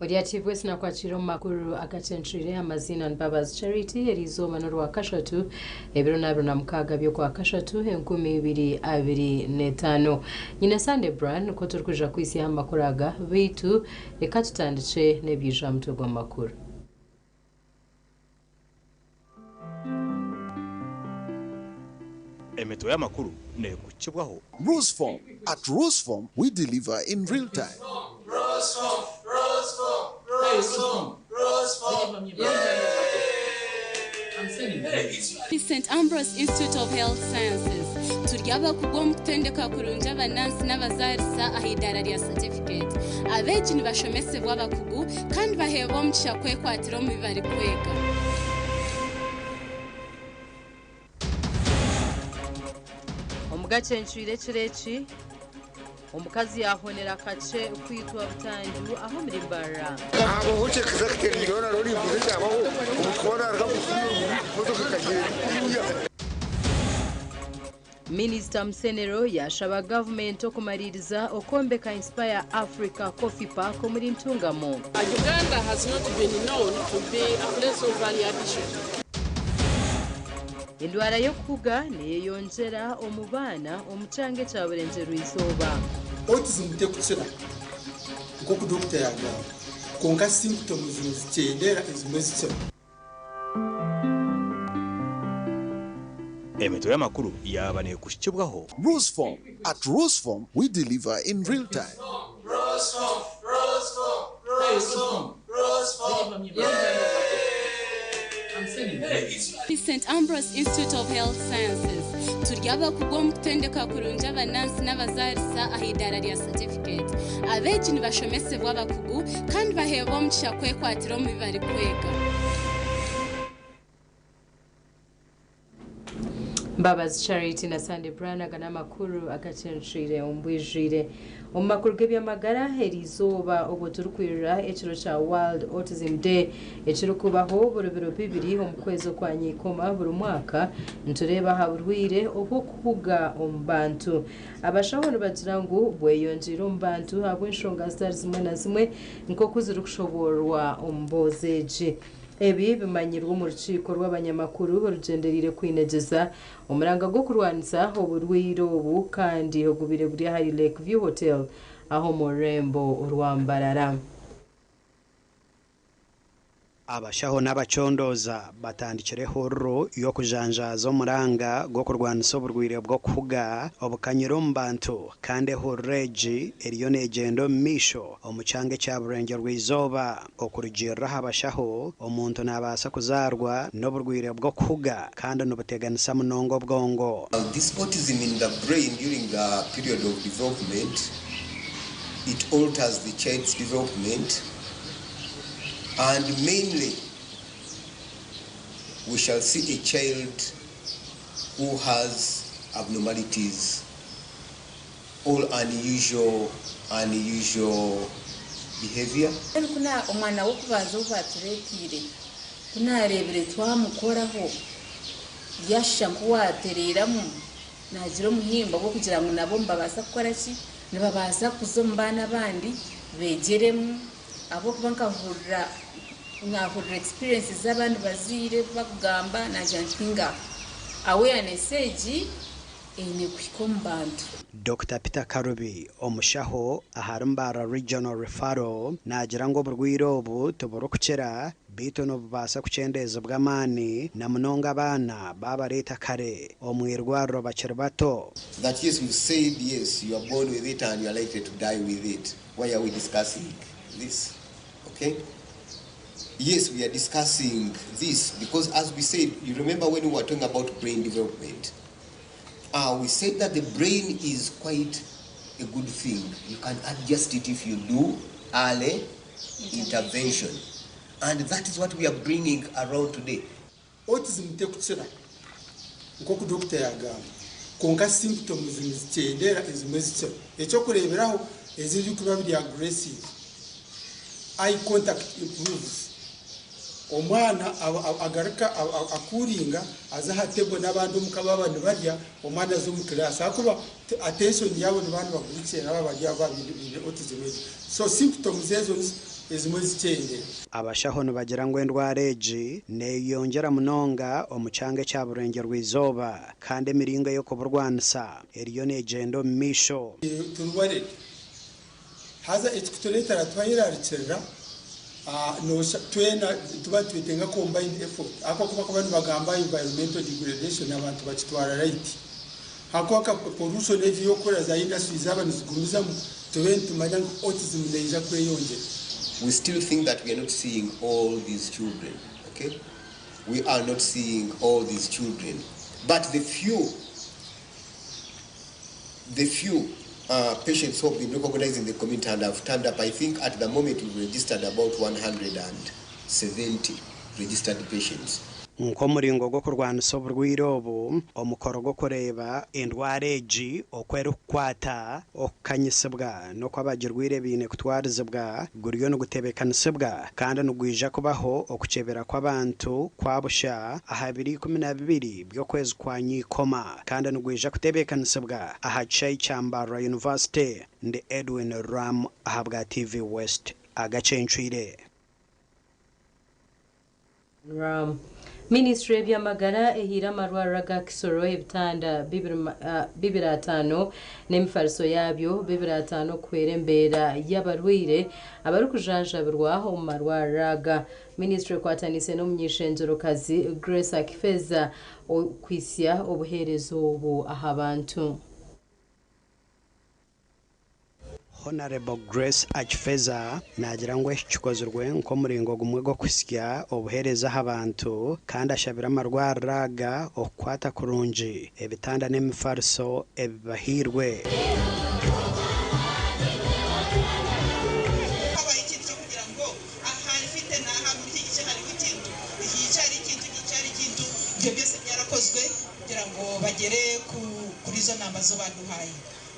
Odiativwe sinakwakira makuru agacentrire amazina Mbabazi Charity erizoma no rwakashatu ebiro nabiro na mukaga byo kwa kashatu 2025 nyina Sunday brand ko turikuja kwisi amakuraga bitu reka tutandice nebyija mutwe makuru. Emeto ya makuru ne kuchibwaho Roseform. At Roseform, we deliver in real time. Roseform. St. Ambrose Institute of Health Sciences. Turyaba kugom kutendeka kurunja abanansi n'abazarisa ahidara rya certificate. Abeji nibashomese bw'abakugu kandi bahebo mukisha kwekwatiro mu bibari kwega. Omugacentrire kireki omukazi yahonera kace kwitwa butangiru aho muri mbara abo uce kazakitera yona rori mvuze abaho umutwara arakagusubiza modoka kagiye Minister Msenero yashaba government okumaririza okombeka Inspire Africa Coffee Park muri Ntungamo. Uganda has not been known to be a place of value addition. Indwara yo kuga niyo yongera omubana omucange cyaburenze ruizoba. Autism tekutsira ngo ku doctor yaga konga symptoms zichendera ezimezitse. Emeto ya makuru yabane kushibwaho Roseform. At Roseform, we deliver in real time. Roseform. St. Ambrose Institute of Health Sciences. Turyaba kugom kutendeka kurunja abanansi n'abazarisa ahidara rya certificate. Abeji nibashomese bw'abakugu kandi bahebo mukisha kwekwatiro mu bibari kwega. Mbabazi Charity na Sunday brand agana makuru agacentrire ombwijire omakuru gebyamagara herizoba obo turukwirira ekiro cha World Autism Day ekiro kubaho burubiro bibiri omukwezo kwa nyikoma buri mwaka ntureba haburwire obo kuhuga ombantu abashaho bagira ngo bweyonjira ombantu habwenshonga zitari zimwe na zimwe nko kuzirukushoborwa ombozeje. Ebi bimanyirwa mu rukiko rw'abanyamakuru urugenderire kwinegeza umuranga go kurwanisa oburwiro ubu kandi ogubire buri hari Lake View Hotel aho Morembo urwambarara. Abashaho n'abacondoza batandikireho ro yo kujanjaza omuranga go kurwanisa oburwire bwo kuhuga obukanyiro mbantu kandi horeji eriyo negendo misho omucange cya burenge rw'izoba okurugirira abashaho omuntu nabasa kuzarwa n'oburwire bwo kuhuga kandi n'obuteganisa munongo bwongo. This autism in the brain during the period of development, it alters the child's development. And mainly, we shall see a child who has abnormalities, all unusual behavior. Kuna omwana wokubaza ubaturetire kuna rebere twamukoraho yasha kuwatereramu nagira muhimba bwo kugira ngo nabo mbabasa gukora ki nibabasa kuzombana bandi begeremu abo kubankavura ngavura experiences z'abantu bazire bakugamba na jantinga awareness egi ene kuikombantu. Dr. Peter Karubi omushaho aharimbara regional referral nagira ngo burwiro obu tuburukukira bitu no bubasa kuchendeza bw'amani na munonga abana babareta kare omwirwarro bakiri bato. That yes, we said yes, you are born with it and you are likely to die with it. Why are we discussing this? Okay? Yes, we are discussing this because as we said, you remember when we were talking about brain development, we said that the brain is quite a good thing. You can adjust it if you do early intervention. And that is what we are bringing around today. Autism tekutsira nkoku doctor yagamba konka symptoms zimichendera ezimezitso ekyo kureberaho eziri kuba biri aggressive. Eye contact improves. Omwana agarika akuringa azahatebwe n'abantu mukababa nibarya omwana zo mu class akuba attention yabo n'abantu bakurikira n'ababarya babiri autism. So symptoms ezo ezimezichendera abashaho nibagira ngo endwara egi neyongera munonga omucyange cya burenge rw'izoba kandi emiringo yo kuburwanisa eriyo negendo misho turware haza ekikutuletera twayirarikira no twena tuba twitenga combined effort ako kuba abantu bagamba environmental degradation abantu bakitwara right hako ka pollution evi yokora za industries abantu zigumiza mu tubentu manya autism neija kweyongera. We still think that we are not seeing all these children, okay? We are not seeing all these children. But the few patients who have been recognized in the community and have turned up, I think at the moment we've registered about 170 registered patients. Nkomuringo go kurwanisa oburwiro obu omukoro go kureba endwara egi okwera kukwata okukanyisibwa no kwabagirwire bine kutwarizibwa guriyo no gutebekanisibwa kandi no gwija kubaho okucebera kw'abantu kwabusha aha 2012 by'okwezi kwa Nyikoma kandi no gwija kutebekanisibwa aha Chai Chambara University ndi Edwin Ram ahabwa TV West AGACENCWIRE. Ministry y'amagara ehira amarwara ga kisoro ebitanda 205 n'emifariso yabyo 205 kwerembera y'abarwire abari kujanjabirwaho mu marwara ga. Ministry kwatanise n'umunyeshenjorokazi Grace Akifeza okwisya obuherezo obu ahabantu. Honorable Grace Akifeza nagira ngo ekikozerwe nkomuringo gumwe go kwisya obuhereza abantu kandi ashabira amarwara ga okwata kurungi ebitanda n'emifariso ebibahirwe.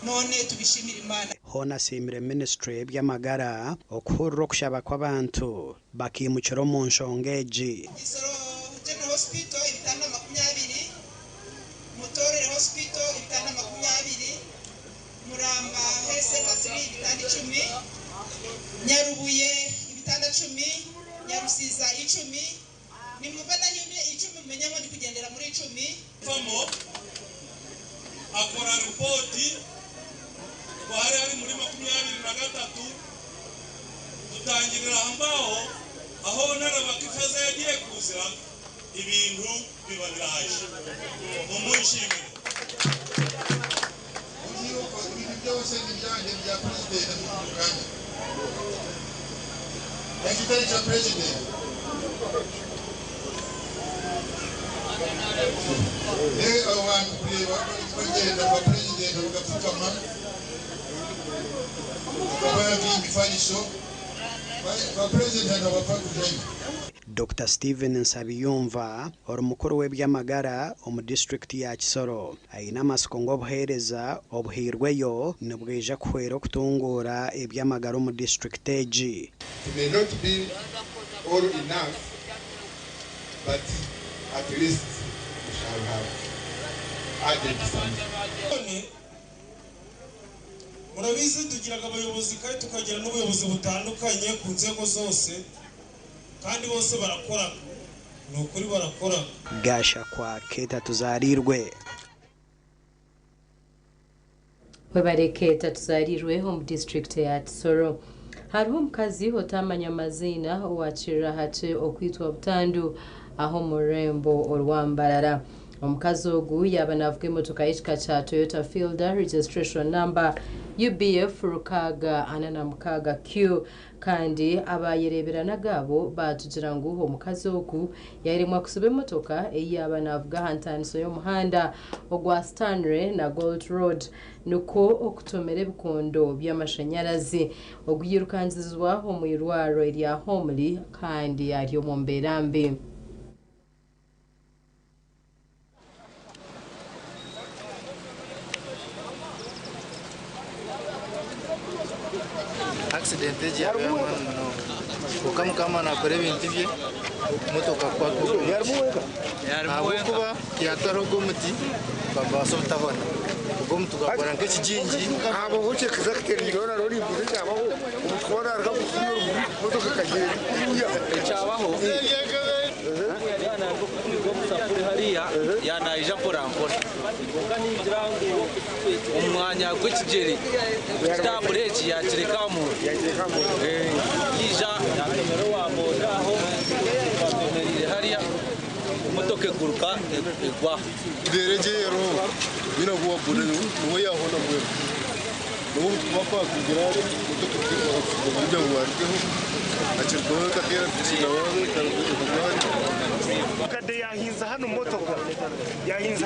none tubishimira Imana. Hona simire ministry by'amagara okuhurira okushaba kw'abantu bakimukira mu nshongeji. Isoro General Hospital ibitanda 20, Mutorere Hospital ibitanda 20, Muramba Hese Kasiri ibitanda 10, Nyarubuye ibitanda 10, Nyarusiza 10, nimubana himye 10 mumenyamo ndi kugendera muri 10. Famo akora ripoti hari muri 23 dutangirira ambaho aho narabakifeza yagiye kuzira ibintu bibagiraje mumushimire ugiye ko ibintu byose n'ibyanjye bya president n'umuganda yakitari cha president abantu kureba bagenda kwa president bagapfukama Dr. Steven Nsabiyumva orumukuru w'ebyamagara omu district ya Kisoro ayina amasiko ngo obuhereza obuhirweyo nibwija kuhwera okutungura ebyamagara omu district egi. It may not be all enough, but at least we shall have added something. Murabizi tugiraga abayobozi kandi tukagira n'ubuyobozi butandukanye ku nzego zose kandi bose barakora nukuri barakora gasha kwa keta tuzarirwe webareke tatuzarirweho mu district ya Tsoro. Hariho omukazi otamanya amazina owakirira hati okwitwa Butandu aho murembo olwambarara. Omukazi ogu yaba navuga emotoka y'ekika kya Toyota Fielder registration number UBF 646Q kandi abayerebera nagabo batugira ngu omukazi ogu yairemwa kusiba emotoka eyaba navuga hantaniso y'omuhanda ogwa Stanley na Gold Road nuko okutomera ebikondo by'amashanyarazi oguyirukanzizwa omu irwaro erya Homely kandi ari omu mbeera mbi. Accident eji ya no ukamu kama nakore ibintu bye motoka kwa kuba yataro gomuti baba sotabona gomutu gakora nk'ikijinji abo hoce kizakitera igona rori ibuze cyabaho umutwara araka kusiyo motoka kagere cyabaho yana musafuri hariya yana ija porampora umwanya gw'ikigeri stabreji yakirekamu ija yakamera wamboda aho batemerire hariya motoka iguruka igwa derejero bino kuba bure no yahona bwe no papa kugira motoka igwa kujya ngwarikeho akirwa kakera tsina wawe kade yahinza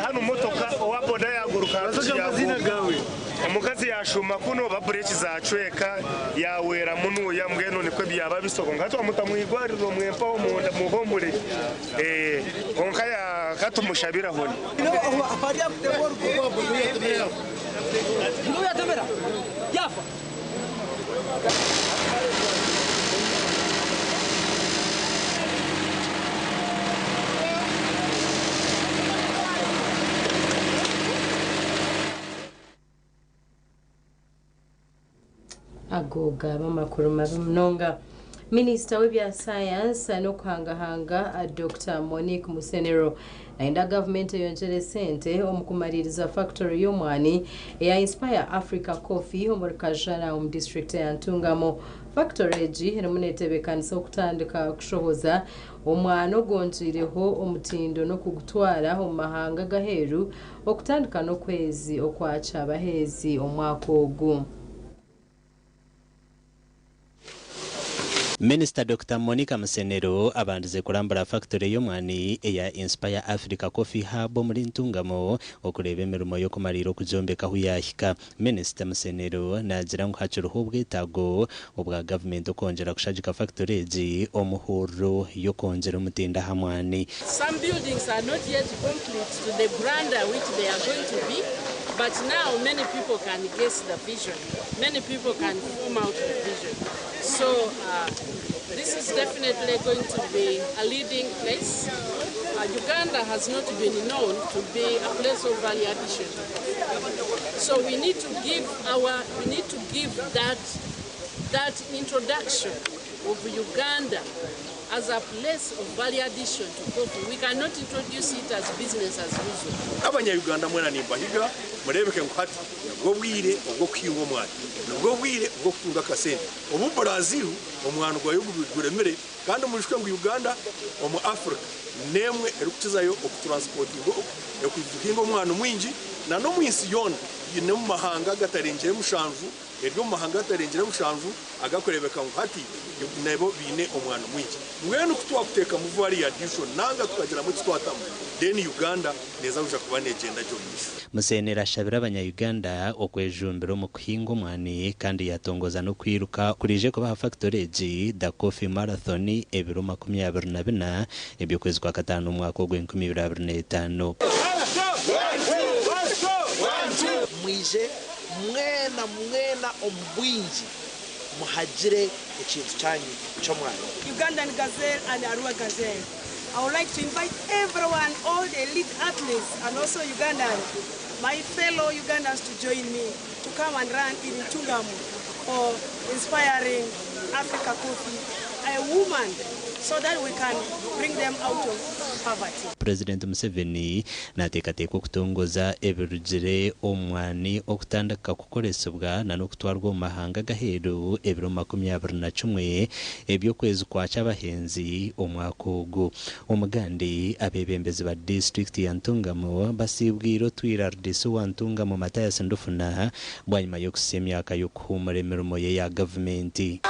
hano motoka owaboda yaguruka amazina gawe omukazi yashuma kuno babureki zacweka yawera munu yambweno nikwe byaba bisoko ngatwa mutamwigwariro mwempa omunda muhomure onka ya katumushabira honi afaria kutemora kwa bodo yatemera yafa agoga bamakuru mabunonga. Minister w'ebya science no kuhangahanga Dr. Monique Musenero naenda government yonjere sente omukumaririza factory y'omwani ya Inspire Africa Coffee omurikajara mu district ya Ntungamo. Factory eji enemunetebekanisa okutandika kushohoza omwana ogonjireho omutindo no kugutwara omu mahanga gaheru okutandika n'okwezi okwacha abahezi omwaka ogu. Minister Dr. Monica Musenero abandize kurambura factory y'omwani eya Inspire Africa Coffee Hub muri Ntungamo okureba emirimo yo kumariro kujombeka huyahika. Minister Musenero nagira ngo haciruho ubwitago obwa government okongera kushagika factory eji omuhoro yo kongera umutinda hamwani. Some buildings are not yet complete to the brand which they are going to be, but now many people can guess the vision. Many people can form out the vision. So this is definitely going to be a leading place. Uganda has not been known to be a place of value addition. So we need to give that introduction of Uganda as a place of value addition to coffee. We cannot introduce it as business as usual. Abanya-Uganda mwena nimbahiga murebeke nkwati ubwo bwire ubwo kwinga omwana ubwo bwire ubwo kutunga kasente obu Brazil omwana gwa yuguremere kandi murishwe ngo Uganda omu Africa nemwe erukutizayo okutransportingo okudukinga omwana mwingi na no mwisi yona yine mu mahanga gatarengere mushanvu eryo mu mahanga gatarengere mushanvu agakorebeka nkwati nebo bine omwana mwingi mwene kutwa kuteka mu value addition nanga tukagira mu twatamu then Uganda neza uja kuba negenda jomisha. Musenera ashabira abanya-Uganda okwejumbira mu kuhinga omwani kandi yatongoza no kwiruka kurije kuba factory eji da Coffee Marathon 2024 ebyo kwezi kwa gatanu mwaka ogw'2025. Mwije mwena ombwinji muhagire ikintu cyanyu cyo mwana. Ugandan Gazelle and Arua Gazelle. I would like to invite everyone, all the elite athletes and also Ugandans, my fellow Ugandans, to join me to come and run in Ntungamo for Inspiring Africa Coffee, a woman, so that we can bring them out of poverty. President Museveni nateekateeka okutongoza ebirugire omwani okutandika kukoresebwa na n'okutwarwa omu mahanga gaheeru ebiro 21 eby'okwezi kwa Kyabahenzi omwaka ogu. Omugandi abebembezi ba district ya Ntungamo basibwire otwira RDC wa Ntungamo Mathias Ndufuna bwanyuma y'okusa emyaka y'okuhuumura emirimo ye ya gavumenti.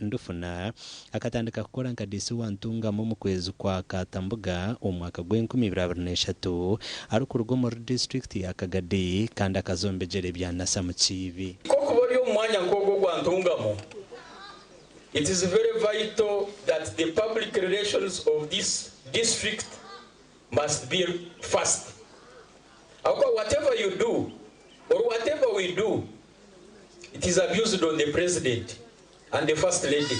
Ndufuna akatandika kukora nka DC wa Ntungamo mu kwezi kwa Katambuga omwaka gw'2023 ari ku rugo muri district ya Kagadi kandi akazombegera ebyanasa mu Kibi. Koko bari omwanya nk'ogwo gwa Ntungamo, it is very vital that the public relations of this district must be fast. Whatever you do or whatever we do, it is abused on the president and the first lady.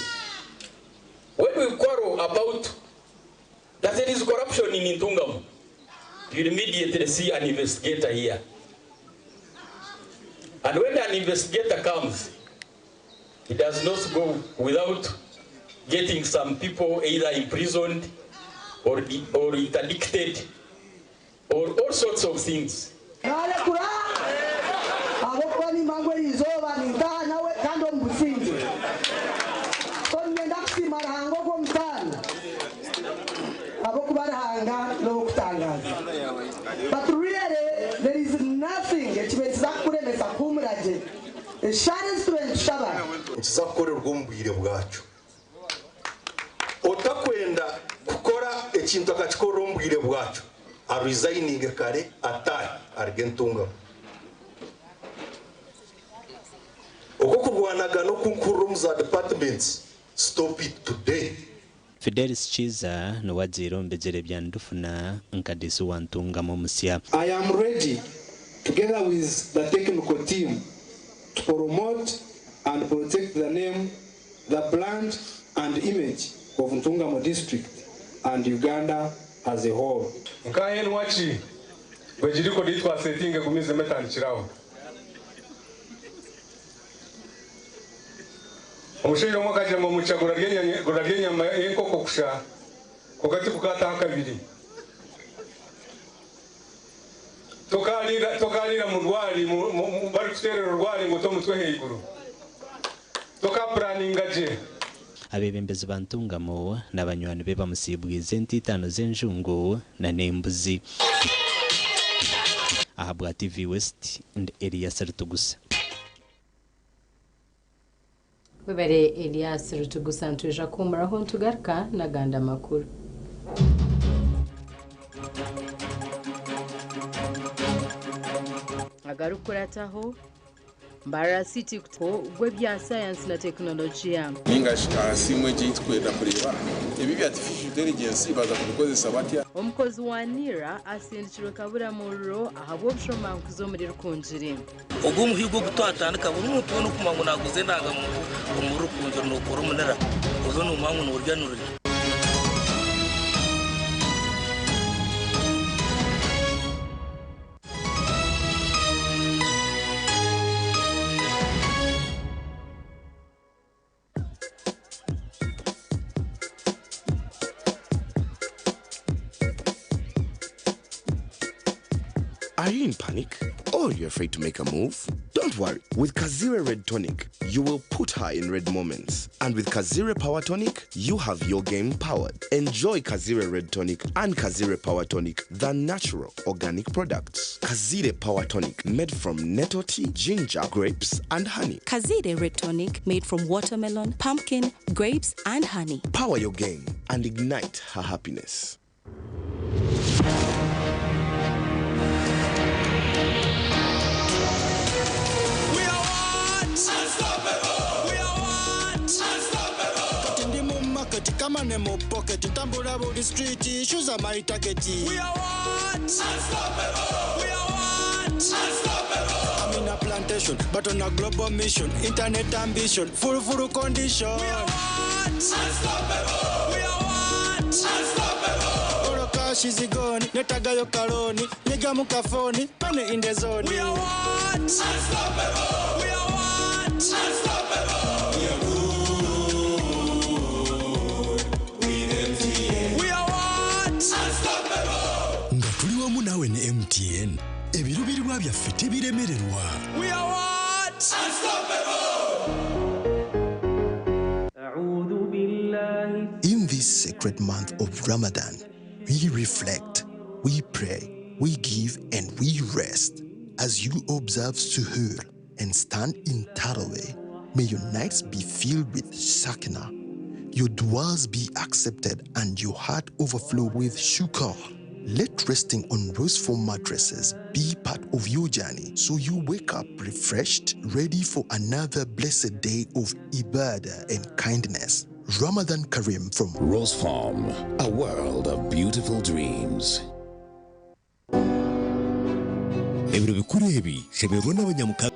When we quarrel about that there is corruption in Ntungamo, you immediately see an investigator here. And when an investigator comes, he does not go without getting some people either imprisoned or interdicted or all sorts of things. But really, there is nothing. Otakwenda kukora ekintu akakikora ombwire bwacu resigning kare atari Ntungamo uko kurwanaga no kunkuru za departments. Stop it today. Fidelis Chiza no waziro mbegere bya Ndufuna nkadisi wa Ntungamo musya. I am ready together with the technical team to promote and protect the name, the brand and image of Ntungamo district and Uganda as a whole. Nkaye nwachi bajiriko ditwa setting kumize metandikiraho. Omushiro mwakaje mu muchagura genya yenkoko kusha kokati kukata hakabiri. Tokalira mudwali bari kuterera rwali ngo tomutwe heiguru. Toka planning aje. Abebembezi ba Ntungamo n'abanywani be bamusibwize ntitano z'enjungu na nembuzi. Ahabwa TV West and Elias Rutugusa. Webere Elias Rutugusa ntuje kumuraho ntugaruka na ganda makuru. Agarukurataho Mbara City ko gwebya science na technology ninga simwe cyitweda kureba ibi bya artificial intelligence baza kubikozesa batya. Omukozi wa NIRA asindikirwe kabura muriro ahabo bushoma nkuzo muri rukunjire ogumuhigo gutwatandika buri muntu no kumangu naguze ndaga mu rukunjiro no koromunera uzo no mangu no uryanurira. Are you in panic? Or you're afraid to make a move? Don't worry. With Kazire Red Tonic, you will put her in red moments. And with Kazire Power Tonic, you have your game powered. Enjoy Kazire Red Tonic and Kazire Power Tonic, the natural organic products. Kazire Power Tonic, made from nettle tea, ginger, grapes, and honey. Kazire Red Tonic, made from watermelon, pumpkin, grapes, and honey. Power your game and ignite her happiness. Kama nemo pocket tambula body street issues are my target. We are what? Unstoppable. We are what? Unstoppable. I'm in a plantation but on a global mission, internet ambition, full condition. We are what? Unstoppable. We are what? Unstoppable. Oro cash is gone, netaga yo kaloni, liga mukafoni, money in the zone. We are what? Unstoppable. We are what? Unstoppable. We are good. ebiro birwa byaffe biremererwa. We are what? Unstoppable! In this sacred month of Ramadan, we reflect, we pray, we give, and we rest. As you observe Suhoor and stand in Tarawih, may your nights be filled with Sakina, your du'as be accepted, and your heart overflow with shukr. Let resting on rose-foam mattresses be part of your journey, so you wake up refreshed, ready for another blessed day of ibadah and kindness. Ramadan Kareem from Rose Farm, a world of beautiful dreams. Ebiro bikuru ebi shemerwa n'abanyamuka.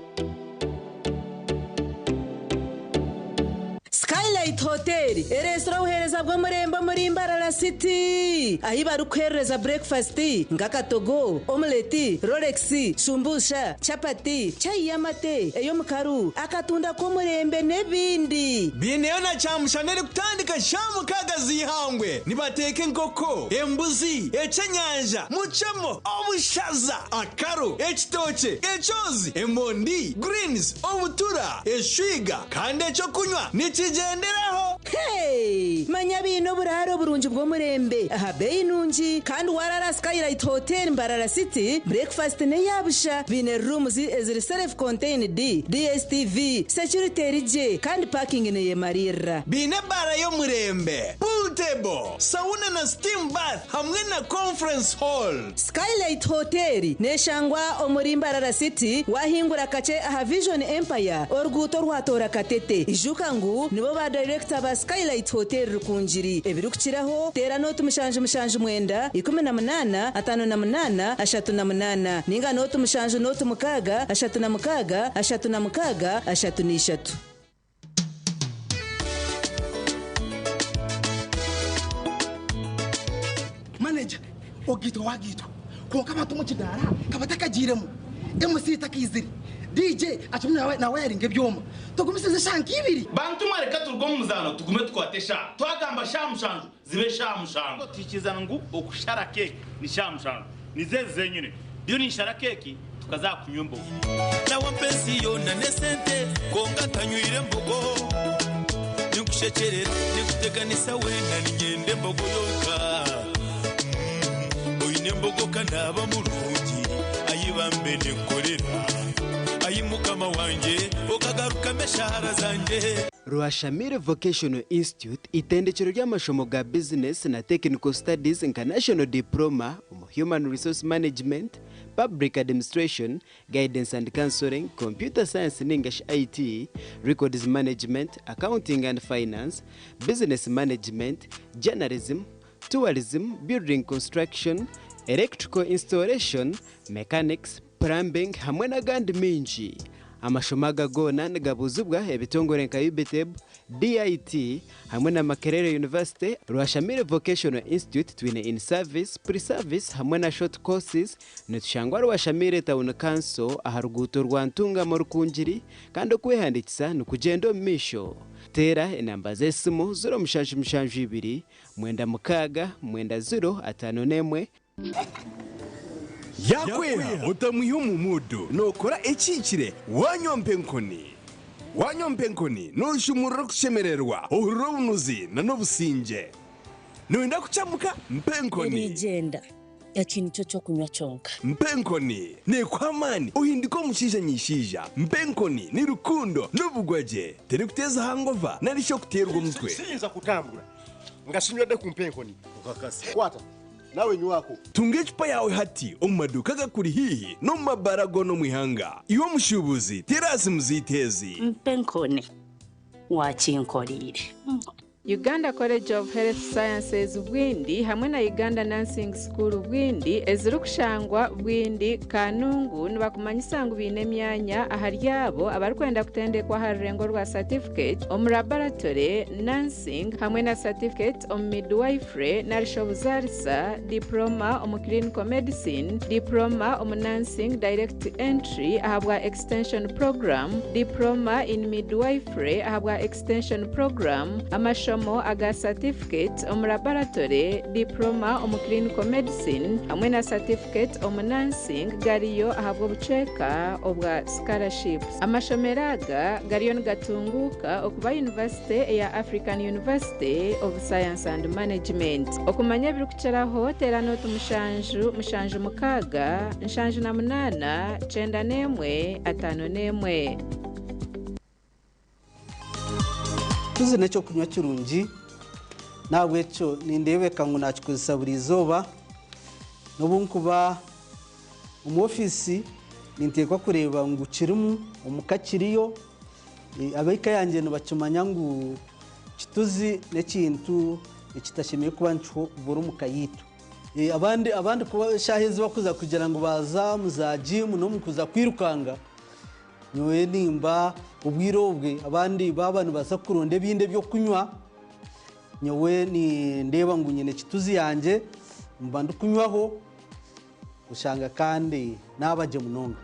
Skylight Hotel, restaurant uhereza bwo murembo muri Mbarara City. Ahi barukhereza breakfast, ngakatogo, omelette, Rolex, shumbusha, chapati, chai yamate, eyo mukaru, akatunda ko murembe nebindi. Bineyo na chamushanere kutandika shamu kagazi hangwe. Nibateke nkoko, embuzi, echenyanja, muchamo, obushaza, akaru, ekitoche, echozi, emondi, greens, obutura, eshwiga, kande echo kunywa, nikigenderaho. Hey, manya bino buraro burunji bwo murembe. Aha bei nunji kandi warara Skylight Hotel Mbarara City. Breakfast ne yabusha bine rooms eziri self contained DSTV security rije kandi parking ne yemarira. Bine bara yo murembe, pool table, sauna na steam bath hamwe na conference hall. Skylight Hotel neshangwa omuri Mbarara City wahingura kace aha Vision Empire orguto rwatora katete. Ijukangu nibo ba director ba Skylight Hotel rukunjiri. Ebirukiraho tera notu mushanje mwenda 18 58 38 ninga notu mushanje notu mukaga 36 36 36. Manager ogito wagito konka batu mu kidara kabataka jiremo MC takiziri DJ atumwe na wearing ebyoma tugumisize shanki ibiri bantu mwareka turwo muzano tugume twatesha twagamba shamushanju zibe shamushanju tikizana ngu okushara cake ni shamushanju nizeze nyine byo ni shara cake tukazakunywa mbogo na wampenzi yona nesente konga tanywire mbogo nikushekerera nikuteganisa wenda ninyende mbogo yoka oyine mbogo kanaba mulungi ayibambe nekorera ayimukama wanje okagaruka meshahara zanje. Rwashamire Vocational Institute itendekero ry'amashomo ga business na technical studies international diploma mu human resource management, public administration, guidance and counseling, computer science and English IT, records management, accounting and finance, business management, journalism, tourism, building construction, electrical installation, mechanics, plumbing hamwe na gandi minji. Amashomaga gona ngabuzubwa ebitongore nka UBTEB, DIT hamwe na Makerere University. Rwashamire Vocational Institute twine in service, pre-service hamwe na short courses. Netushangwa Rwashamire Town Council aharuguto rwantunga mu rukunjiri kandi kwehandikisa nukugendo misho. Tera enamba zesimu 0 mwenda mukaga mwenda 0 yakweha utamwiha umudu nokora ekikire wanyompe nkoni nushumura kushemererwa ohuriro bunuzi na nobusinge nuenda kuchamuka mpenkoni igenda yakintu cyo kunywa cyonka mpenkoni ne kwamani uhindiko mushija nyishija mpenkoni ni rukundo n'ubugwaje tere kuteza hangova narisho kuterwa umutwe sinza kutambura ngashimye de kumpenkoni ukakasi kwata nawe nywako tunge chupa yawe hati omumaduka gakuri hihi no mabarago no mwihanga iwo mushubuzi terasi muzitezi mpenkoni wakinkorire Uganda College of Health Sciences Bwindi hamwe na Uganda Nursing School Bwindi ezirukushangwa Bwindi Kanungu nibakumanyisangu bine myanya aharyabo abarkwenda kutendekwa harengo rwa certificate om laboratory nursing hamwe na certificate om midwifery na rishobuzarisa diploma om clinical medicine diploma om nursing direct entry ahabwa extension program diploma in midwifery ahabwa extension program amasho amashomo aga certificate omu laboratory, diploma omu clinical medicine hamwe na certificate omu nursing gariyo ahabwa obucweka obwa scholarships. Amashomero aga gariyo nigatunguuka okuba University ya African University of Science and Management. Okumanya ebirikukyeraho teera noti mushanju mukaaga nshanju na munana 9151. tuzi necyo kunywa kirungi nabwo echo nindebeka ngo nakikozesa buri zoba nobunkuba mu office nintekwa kureba ngo kirimu omukakiriyo abaika yanjye nibakimanya ngo kituzi nekintu ekitashimiye kuba ncho buri mukayitu abandi kuba shahezi bakuza kugira ngo baza muza gym no mukuza kwirukanga nyoye nimba ubwirobwe abandi babantu basa kuronde binde byo kunywa nyowe ni ndeba ngo nyine kituzi yanjye mba ndukunywaho ushanga kandi nabaje munonga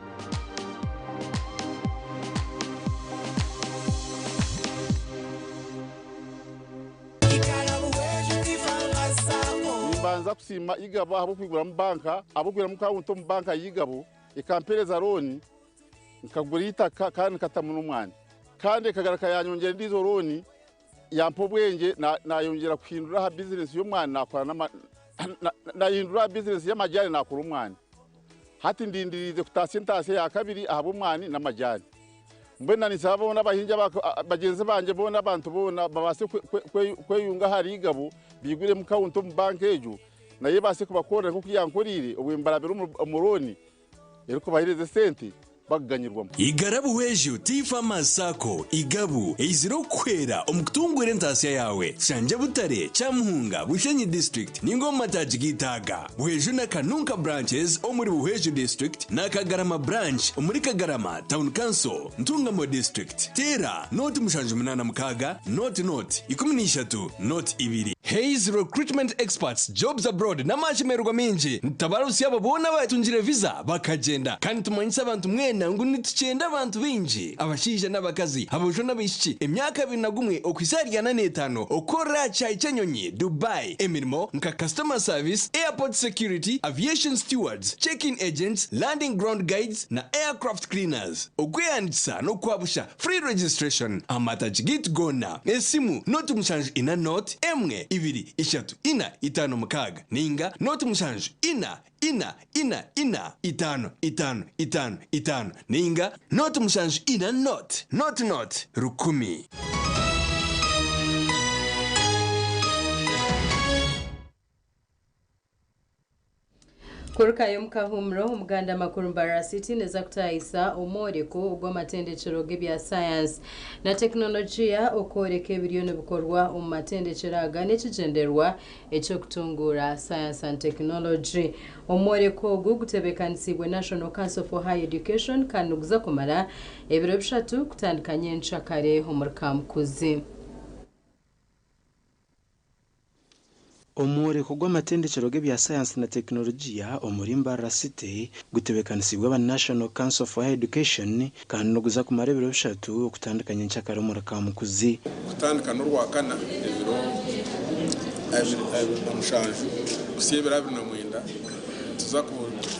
mbanza kusima igabo abo kwigura mu banka abo kwigura mu kaunto mu banka yigabo ikampereza loni nkagura itaka kandi katamu n'umwana kandi kagaraka yanyongera ndizo loni yampo bwenge nayongera kwindura ha business y'umwana nakora nayindura business y'amajyane nakora umwana hati ndindirize kutasentasye ya kabiri ahabo umwana n'amajyane mbena nisaba n'abahinja bagenze banje bona abantu bona babase kweyunga hari igabo bigure mu kaunto mu bank ejo naye base kubakora ko kuyankorire ubimbarabira umuroni eriko bahireze sente baganyirwamo igarabu wejo tifa masako igabu eiziro kwera omukutungwire ntasiya yawe shanje butare chamuhunga bushenyi district ningo matajigitaga wejo na kanunka branches omuri buhejo district na kagarama branch omuri kagarama town council ntungamo district tera not mushanju munana mukaga not 13 not 2 Hayes recruitment experts jobs abroad namashimerwa minji ntabarusi yabo bona batunjire visa bakagenda kandi tumanyisa abantu mwena ngo nituchenda abantu binji abashije n'abakazi abojo n'abishiki emyaka 21 okwisariyana n'etano okora chaichenyonyi Dubai emirimo nka customer service airport security aviation stewards check-in agents landing ground guides na aircraft cleaners okweyandisa no kwabusha free registration amatajigit gona esimu not mushanju ina not emwe 2 3 4 5 mukaga ninga not mushanju ina 5 ninga not mushanju ina not rukumi Kuruka yomukahumro umuganda makuru Mbabazi City neza kutayisa omoreko ogw'amatendekero gebya science na teknolojia okoreka ebiriyoni bikorwa mu matendekero aga n'ekigenderwa ekyo kutungura science and technology omoreko ogwo gutebekanisibwe National Council for Higher Education kandi uguza kumara ebiro bishatu kutandikanye nshakare omuri Kamukuzi. Omureko gw'amatendekero gebya science na teknolojia omuri Mbabazi City gutebekanisibwe aba National Council for Higher Education kandi noguza kumara ebiro bishatu okutandikanye nshakare omuri Kamukuzi kutandikana urwakana ebiro amushanju kusiyebera 2009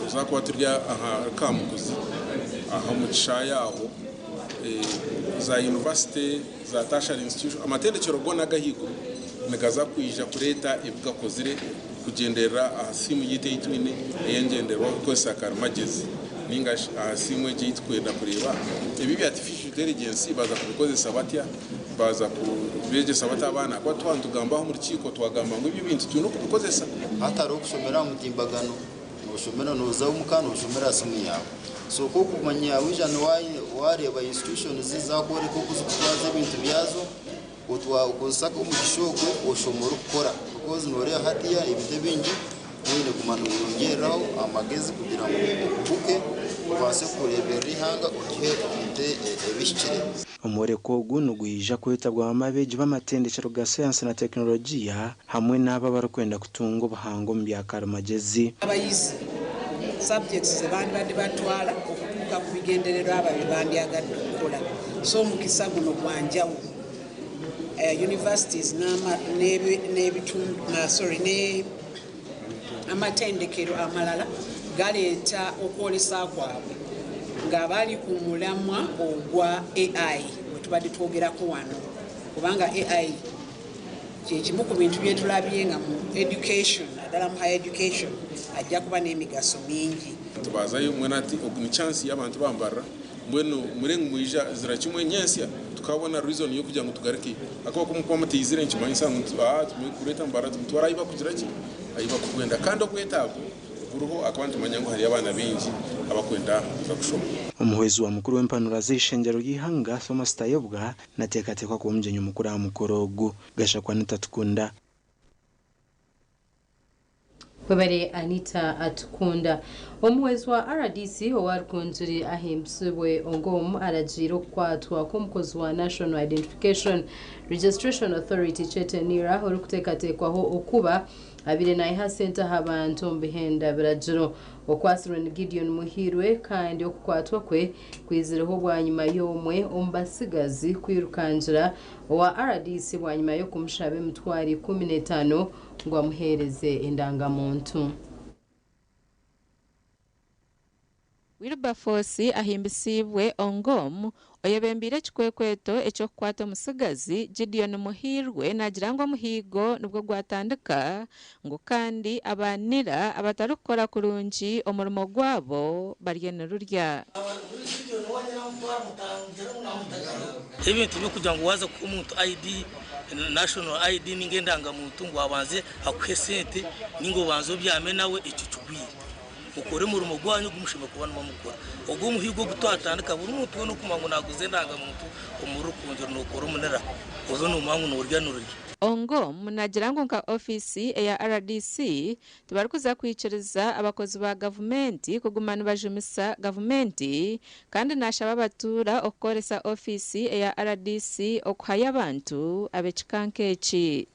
tuzakuba turya aha Kamukuzi aha mu kishaya aho za university za tertiary institution amatendekero gona gahigo nagaza kwija kureta ibigakozire kugendera ahasimu yite yitwine eyengenderwa ko sakara magezi ninga ahasimu yitwenda kureba ibi artificial intelligence baza kubikozesa batya baza kubegesa batabana kwa twantugambaho muri kiko twagamba ngo ibi bintu tuno kubikozesa hatari okushomera mu timbagano ubushomera noza umukano ubushomera simu yawe so ko kumanya wijana wareba institutions zizakore ko kuzikwaza ibintu byazo ukusaka umukishoko ushomora ukora because nore hatiya ibide bingi none kumanura yongeraho amagezi kugira ngo ukubuke ubase kurebera ihanga ugihe ite ebishikire omureko guno gwija kwetabwa amabeje b'amatendekero ga science na teknolojia hamwe n'aba barakwenda kutunga ubuhango mu byakara magezi abayizi subjects bandi batwala okutuka kubigenderero ababandi agatukula so mukisaguno kwanja universities n'amatendekero amalala galeeta okwolesa kwabwe nga bali ku mulamwa ogwa AI bwe tubadde twogerako wano kubanga AI kyekimu ku bintu bye tulabye nga mu education naddala mu higher education ajja kuba n'emigaso mingi tubazayo mwena ati ni chance y'abantu bambara mbwenu murengo mwija zirakimwe nyensya tukabona reason yo kugira ngo tugarike akaba kumukwa matizire nkimanyi sangu tumekureta mbara tumutwara ayiba kugira ki ayiba kukwenda kandi okwetako buruho akabantu manyango hari abana benji abakwenda zakushoma umuhwezi wa mukuru w'empanura z'ishengero y'ihanga Thomas Tayobwa natekatekwa ku mjenyu mukuru wa mukorogo gashakwa nitatukunda Webere Anita Atukunda omuhwezi wa RDC owarukunzuri ahimbsibwe ongom arajiro kwatwa k'umukozi wa National Identification Registration Authority chete NIRA orukutekatekwaho okuba abire na iha center habantu mbihenda birajiro okwasirwe ni Gideon Muhirwe kandi okukwatwa kwe kwizireho bwanyuma yomwe ombasigazi kwirukanjira wa RDC bwanyuma yo kumushabe mutwari 15 ngo amuhereze indangamuntu. Wilberforce ahimbisibwe ongom oyebembire kikwekweto ekyo kukwata omusigazi Gideon Muhirwe nagirangwa muhigo nubwo gwatandika ngo kandi abanira abatarukora kurungi omurimo gwabo barye nerurya ebintu byo kugira ngo waza ku muntu ID national ID ningendanga muntu ngo abanze akwesente ningo banzo byame nawe icicugwiye ukore mu rumo gwanyu gumushime kubana mukora ubwo muhigo gutwatandika buri muntu no kumango naguze ndanga muntu umuru kunjura no kora umunera uzo no mangu no urya nurya ongo munagirango nka ofisi ya RDC tubarikuza kwicereza abakozi ba government kugumana bajumisa government kandi nashaba batura okoresa ofisi ya RDC okuhaya abantu abechikankeki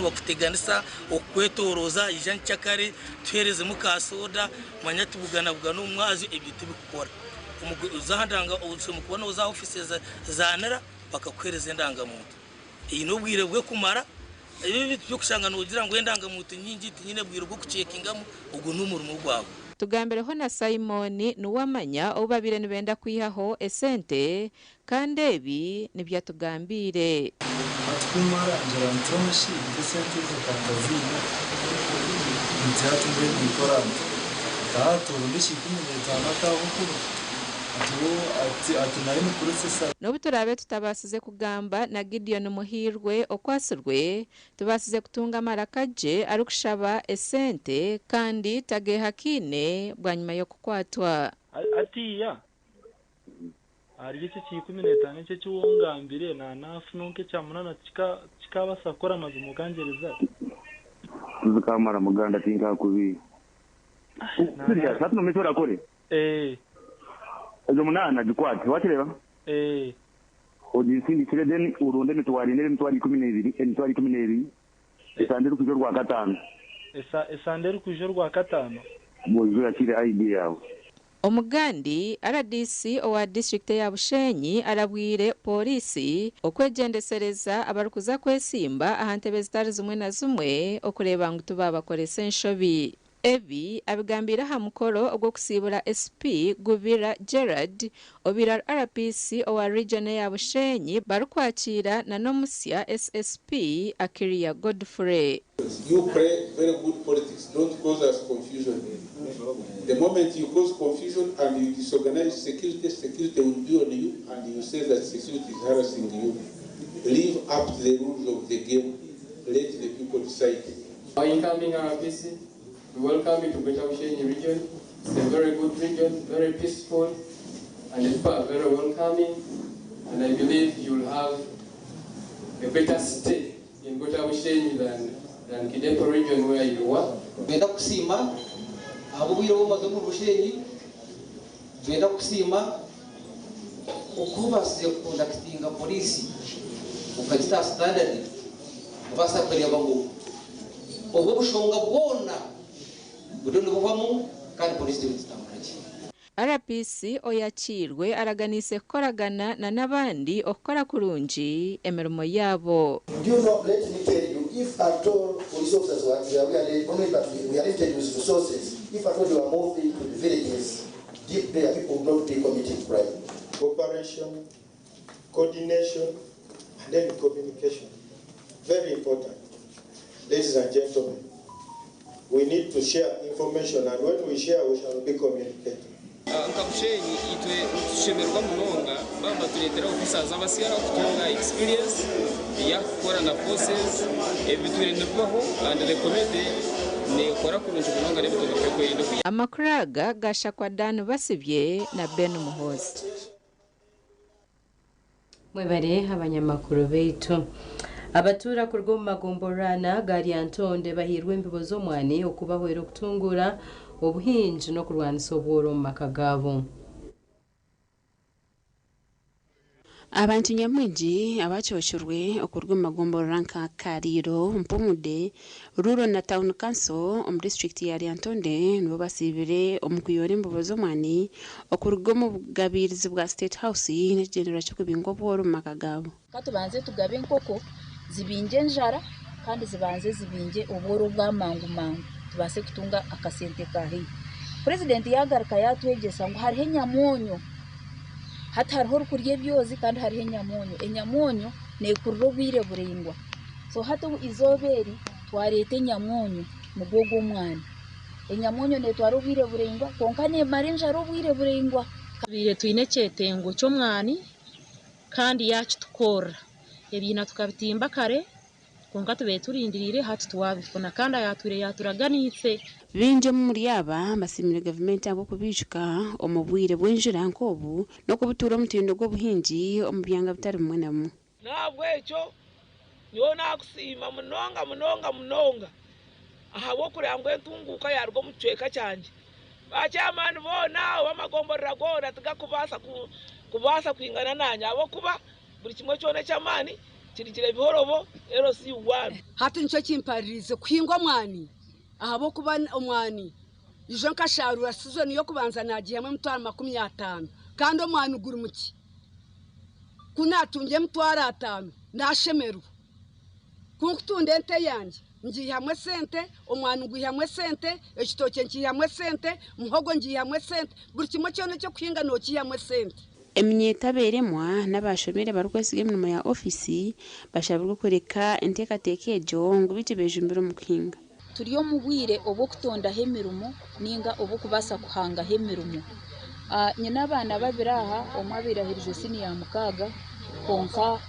wakuteganisa okwetoroza ijan cyakare twereze mukasoda manya tubugana bugana umwazi ebyiti bikora umuzahandanga ubushe mukubona uza office zanera bakakwereza ndangamuntu iyi no bwire bwe kumara ibi byo kushangana ugira ngo ndangamuntu nyingi nyine bwire bwo kucekinga ubwo n'umurimo gwawe tugambereho na Simon nuwamanya obabire nibenda kwihaho esente kandi ebi nibyatugambire kumara njara ntoshi desente zikangazina njatu mbendi korana tato ndishikimeza nakahukuru ati nari mu processa no buturabe tutabasize kugamba na Gideon Muhirwe okwasirwe tubasize kutunga marakaje arukushaba esente kandi tage hakine bwanyuma yo kukwatwa atiya ari cyo cyikuminetane cyo cyungambire na nafu nonke cyamunana kikabasakora amazu mugangereza zikamara muganda tinga kubi siriya satno metora kore ezo munana gikwati wakireba odisindi kireden urunde mitwari 12 esandero kujo rwa gatano esandero kujo rwa gatano bozo yakire ID yawe Omugandi RDC owa district ya Bushenyi arabwire polisi okwegendesereza abarukuza kwesimba ahantebe zitari zimwe na zimwe okureba ngo tubabakorese nshobi ebi abigambira ha mukoro ogwo kusibura SP Gubira Gerard obira RPC owa region ya Bushenyi barukwakira na nomusya SSP Akiria Godfrey. You pray very good politics, don't cause us confusion. The moment you cause confusion and you disorganize security will be on you, and you say that security is harassing you. Leave up to the rules of the game. Let the people decide. Our incoming RPC, we welcome you to Greater Bushenyi region. It's a very good region, very peaceful, and it's very welcoming. And I believe you'll have a better stay in Greater Bushenyi than Kidepo region where you were. Benda kusima abo biro bo mazo mu Bushenyi benda kusima ukubasize conductinga polisi ukagita standard basa kweli abango obo bushonga bwona budondo bwamo kandi polisi bitambaraje RPC oyakirwe araganise koragana na nabandi okora kurunji emirimo yabo. Do you know, let me tell you, if at all police officers we are limited with resources, if at all you are moving to the villages, deep there people will not be committing crime. Cooperation, coordination, and then communication. Very important. Ladies and gentlemen, we need to share information, and when we share, we shall be communicating. Nkabusheni itwe tushemerwa munonga bamba tuletera ofisaza abasiyara kutunga experience ya kukora na process ebiturenderwaho and recommend ne kora kurunje munonga nebituruke kwenda amakuraga gashakwa Dan basibye na Ben Muhozi. Mwebare abanyamakuru beitu abatura ku rw'omagomborana gari antonde bahirwe imbibo zo mwani okubahwera okutungura obuhinji no kurwanisa obworo mu maka gabo. Abantu nyamwingi abachochurwe okurwa magomborana nka Kariro Mpumude Rural na Town Council om district ya Antonde nibo basibire omukuyore imbibo zo mwani okurwa mu bugabirizi bwa State House ne genera cyo kubingwa obworo mu maka gabo. Katubanze tugabe nkoko zibinje njara kandi zibanze zibinje obworo bw'amangu tubase kutunga akasente kahi. President yagaruka yatwegesa ngo hariho nyamonyo hatariho rukurye byozi kandi hariho nyamonyo enyamonyo nekurro bwire burengwa so hato izoberi twarete nyamonyo mugogo mwana enyamonyo ne twaro bwire burengwa konka ne marenja ro bwire burengwa kabire twine cyetengo cyo mwani kandi yacu tukora ebina tukabitimba kare konka tube turindirire hati twabifuna kandi yaturaganitse binje muri aba basimire government abo kubishika omubwire bwenjira nkobu no kubutura mutindo gwo buhinji omubyanga bitari mwenamo nabwo echo yo nakusima munonga ahabo kurangwe ntunguka yarwo mucweka cyanje bachamani bona bamagomborera gora tukakubasa kwingana nanya abo kuba buri kimwe cyone cyamani kirikire bihorobo RC1 hati nicyo kimparirize kwingwa mwani ahabo kuba omwani ijo nkasharura season yo kubanza nagiye mu 50 kandi omwani ugura muki kunatunge mutwara 5 ndashemeru kunkutunde nte yanje ngihamwe sente omwani guhamwe sente ekitoke ngihamwe sente muhogo ngihamwe sente buri kimwe cyone cyo kwinga no kihamwe sente. Emyetaberemwa n'abashomere barwesiga imirimo ya ofisi bashabirwa kureka entekatekejo ngo bitibeje imbere mu kuhinga. Turiyo mubwire obo kutonda hemirumo ninga obo kubasa kuhanga hemirumo. Nyina abana babiraha omwabirahirije sini ya mukaga konka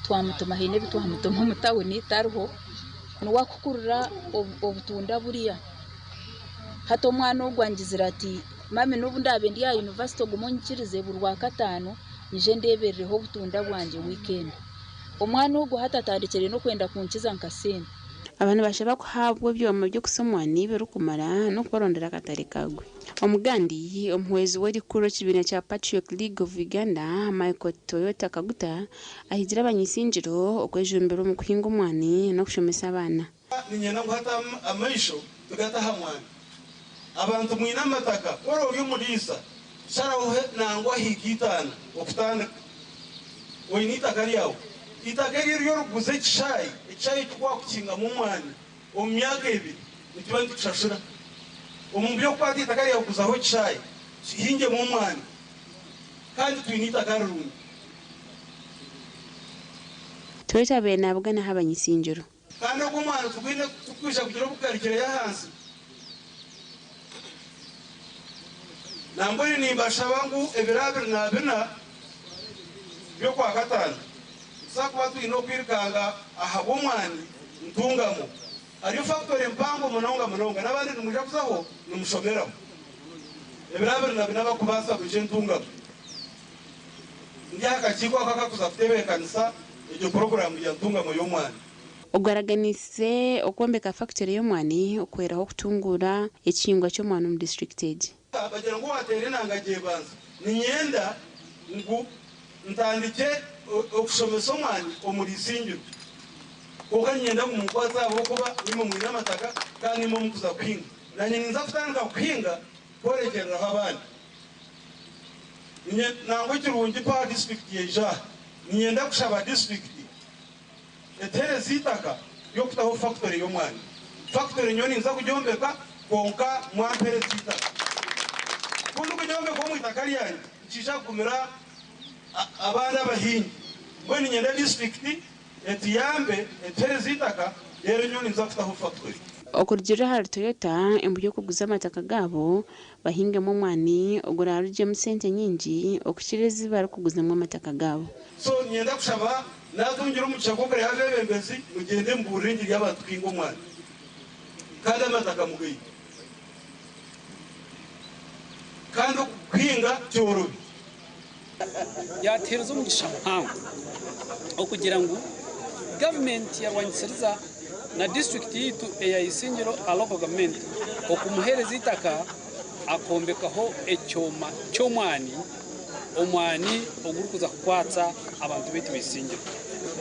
twamutuma hene bitwamutuma mutawuni tarho nwakukurura obutunda buriya hato mwana ogwangizira ati mame nubu ndabe ndi ya university gumunyikirize burwa katano nije ndebereho butunda bwanje weekend omwana ugo hatatandikire no kwenda kunkiza nkasene abantu bashaba kuhabwa byoma byo kusomwa nibe rukumara no korondera katari kagwe omugandi omhwezi wari kuro kibina cha Patriot League of Uganda Michael Toyota Kaguta ahigira abanyisinjiro okwejumbero mu kuhinga umwani no kushomesa abana ninyena guhata amaisho tugata hamwani abantu mwina amataka koro uri murisa sharaho nangwa higitana okutanda oyinita kari yawo itakeri ryo ruguze icyayi tukwa kukinga mu mwani omyaka ibiri nitubandi tushashura omubyo kwati itakari yawo kuzaho icyayi hinge mu mwani kandi twinita karungi Toyota bena bugana habanyisinjiro kandi ko mwana tugwine tukwisha kugira bukarikire ya hansi namboni nimbasha bangu ebirabiri nabina byo kwa katanu sakuba twino kwirikanga ahabo mwani ntungamo ariyo factory mpango munonga nabandi numuja kuzaho numushomeraho ebirabiri nabina bakubasa kuje ntungamo ndiyaka kiko akakuza kutebe kanisa iyo program ya ntungamo yo mwani ogwaraganise okombeka factory yo mwani okweraho kutungura ekingwa cyo mwani mu districted bagira ngo watere nangagiye banza ninyenda ngo ntandike okushomesa omwani omurisinjiro kuko nyenda mu mukwaza abo kuba nimo mwina amataka kandi nimo mukuza kuhinga nanye ninza kutanga kuhinga korekerera abandi nangwe kirungi pa district yeja niyenda kushaba district etere zitaka yokutaho factory y'omwana factory nyoni nza kujombeka konka mwampere zitaka kundu kujombeka omwitaka lyange kisha kumira abana bahingi mbweni nyenda district etiyambe etere zitaka yero nyoni nza kutaho factory okurgira hari Toyota embuyo kuguza amataka gabo bahingemo omwani ogura aruje mu sente nyingi okukirezi bari kuguzamo amataka gabo so nyenda kushaba natungira umugisha ko kare havebembezi mugende mburingi y'abantu kwingo omwani kandi amataka mugayi kandi kwinga cyorobi yatereza umugisha mpawe okugira ngo government yarwanyisiriza na district yitu eyayisingiro a local government okumuhereza itaka akombekaho ecyoma cy'omwani omwani ogurukuza kukwatsa abantu betu bisingiro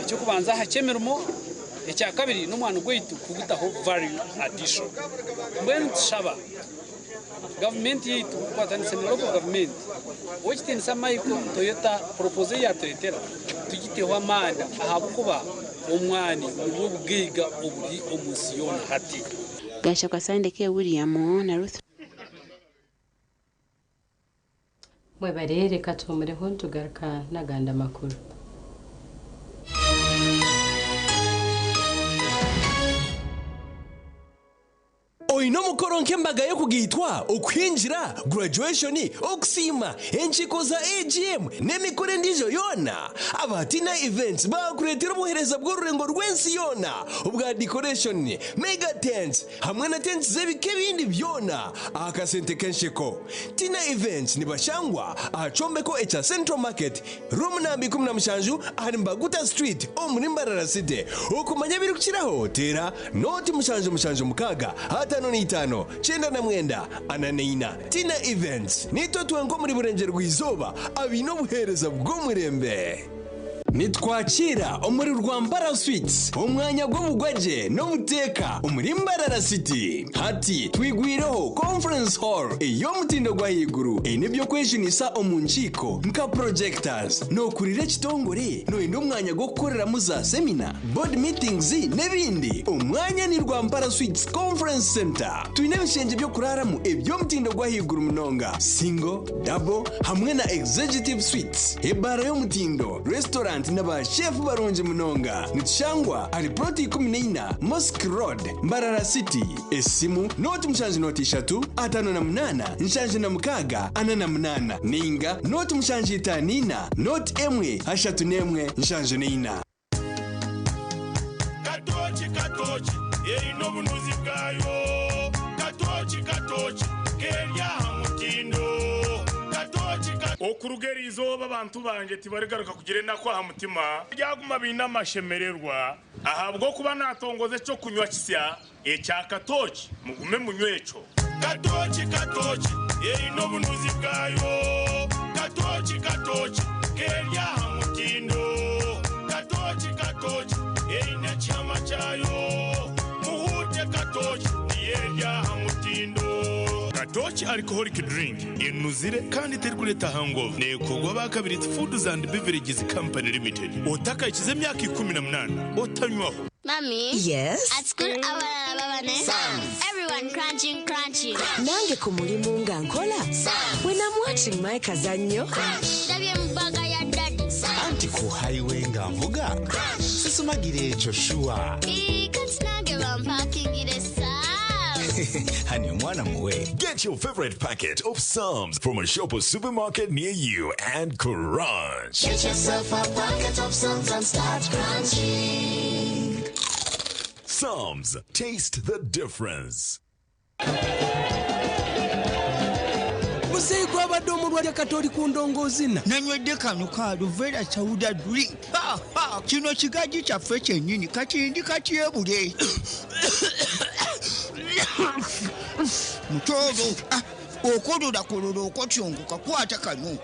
icyo kubanza hakemeramo icya kabiri n'omwani gwitu kugutaho value addition mbwenu tushaba government yitu kwatanise na local government okitinisa Michael Toyota propose ya Toyota tugiteho amanda ahabukuba omwani ubwo bwiga oburi omusiyona hati gasha kwa Sandeke William na Ruth mwebarere katomureho tugaruka naganda makuru Oino mukoronke mbaga yo kugitwa okwinjira graduation okusima enchiko za AGM nemikore ndijo yona abatina events bakuretera obuhereza bw'orurengo rw'ensi yona ubwa decoration mega tents hamwe na tents zebike bindi byona akasente kenshiko tina events nibashangwa achombeko echa Central Market room number 17 ahari Mbaguta Street omuri City okumanya biri kukiraho tera noti mushanju mukaga hata noni itano chenda na mwenda ananeina tina events nito tuwenko muri burengero rw'izoba abino buhereza bw'umurembe nitwakira omuri rwambara sweets umwanya gw'ubugwaje no buteka umuri Mbarara City hati twigwireho conference hall iyo mutindo gwa higuru nibyo kweshinisa omunchiko nka projectors no kurire kitongore no indi umwanya gwo gukorera muza seminar board meetings nebindi umwanya ni Rwambara Sweets Conference Center twine bishenje byo kuraramu ibyo mutindo gwa higuru munonga single double hamwe na executive suites ebara yo mutindo restaurant n'aba chef baronje munonga nitushangwa ari proti 14 Mosque Road Mbarara City esimu noti mshanje noti 3 58 nshanje na mukaga anana munana ninga noti mshanje itanina noti emwe 3 nshanje nina katochi yerino bunuzi bwayo katochi kerya mutindo okurugeri izoba abantu banje tibaregaruka kugire nakwa mutima ryaguma bina mashemererwa ahabwo kuba natongoze cyo kunywa kisya echa katochi mugume munywecho katochi yerino bunuzi bwayo katochi kerya mutindo katochi yerine chama chayo muhute katochi yerya mutindo Katochi alcoholic drink inuzire kandi terkuleta hangover nekogwa bakabiri Foods and Beverages Company Limited otaka ikize myaka 18 otanywaho. Mommy, yes, at school abana babane everyone crunching nange ku mulimu nga nkola when I'm watching my kazanyo ndabye mbaga ya daddy anti ku highway nga mvuga sisumagire echo shuwa kansinage bampakingire Honey, mwana muwe. Get your favorite packet of Psalms from a shop or supermarket near you and crunch. Get yourself a packet of Psalms and start crunching. Psalms, taste the difference. Musei kwa badomu rwa katoli kundongozi na nanywedde kano ka Luvera chawuda drink kino kigaji kyaffe kyennyini kati katyebule mutoro okolola okotyongoka kwata kano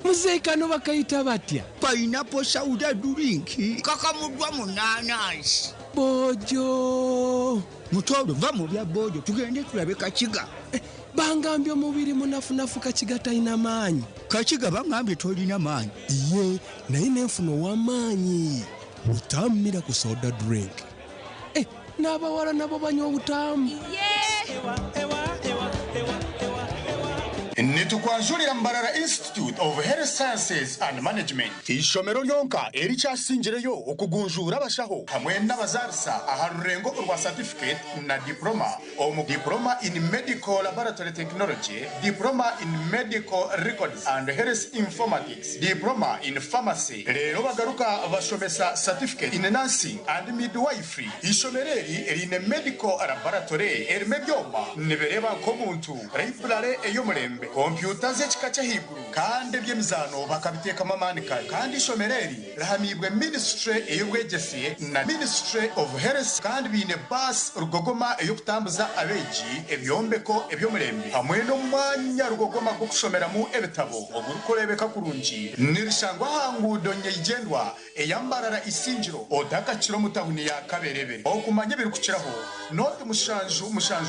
Musei kano bakayita batya pineapple soda drink kakamuddwa mu nanasi bojo mutoro va mu bya bojo tugende tulabe kakiga bangambye omubiri munafunafu kachigata ina maanyi. Kachiga bangambye tolina maanyi. Iye naye nenfuna ow'amaanyi butamira ku soda drink. N'abawala nabo banywa obutamu. Nitukwanjulira Mbarara Institute of Health Sciences and Management. Ishomero lyonka erikyasingireyo okugunjura abashaho hamwe n'abazarisa aha rurengo rwa certificate na diploma diploma in medical laboratory technology, diploma in medical records and health informatics, diploma in pharmacy. Rero bagaruka bashomesa certificate in nursing and midwifery. Ishomereri erine medical laboratory erime byoma nibereba nk'omuntu library ey'omurembe computer z'ekika cy'ahiguru kandi by'emizano bakabiteka mamanika kandi ishomereri rahamibwe ministry ey'ubwegesiye na ministry of health kandi bine bus rugogoma ey'okutambuza abeji ebyombeko eby'omurembe hamwe n'omwanya rugogoma gwo kushomeramo ebitabo ogurukurebeka kurungi nirishangwa hangudo nyegendwa eyambarara isingiro odakakiro mutahuni ya kaberebere okumanya birukukiraho note mushanju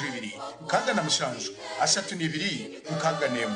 ibiri kaga na mushanju ashatu nibiri kaga nemu.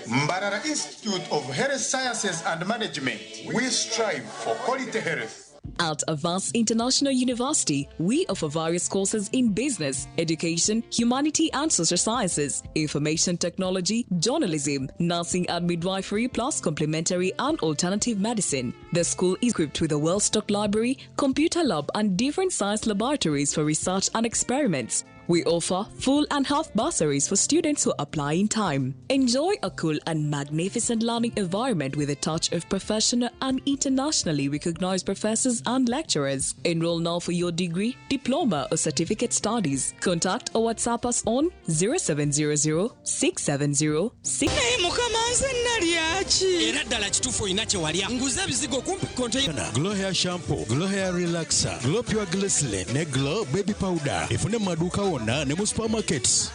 Mbarara Institute of Health Sciences and Management, we strive for quality health. At Advanced International University, we offer various courses in business, education, humanity and social sciences, information technology, journalism, nursing and midwifery, plus complementary and alternative medicine. The school is equipped with a well-stocked library, computer lab and different science laboratories for research and experiments. We offer full and half bursaries for students who apply in time. Enjoy a cool and magnificent learning environment with a touch of professional and internationally recognized professors and lecturers. Enroll now for your degree, diploma or certificate studies. Contact or WhatsApp us on 0700 670 Glow Hair Shampoo, Glow Hair Relaxer, Glow Pure Glycerin, ne Glow Baby Powder. Ifune maduka na mu supermarkets.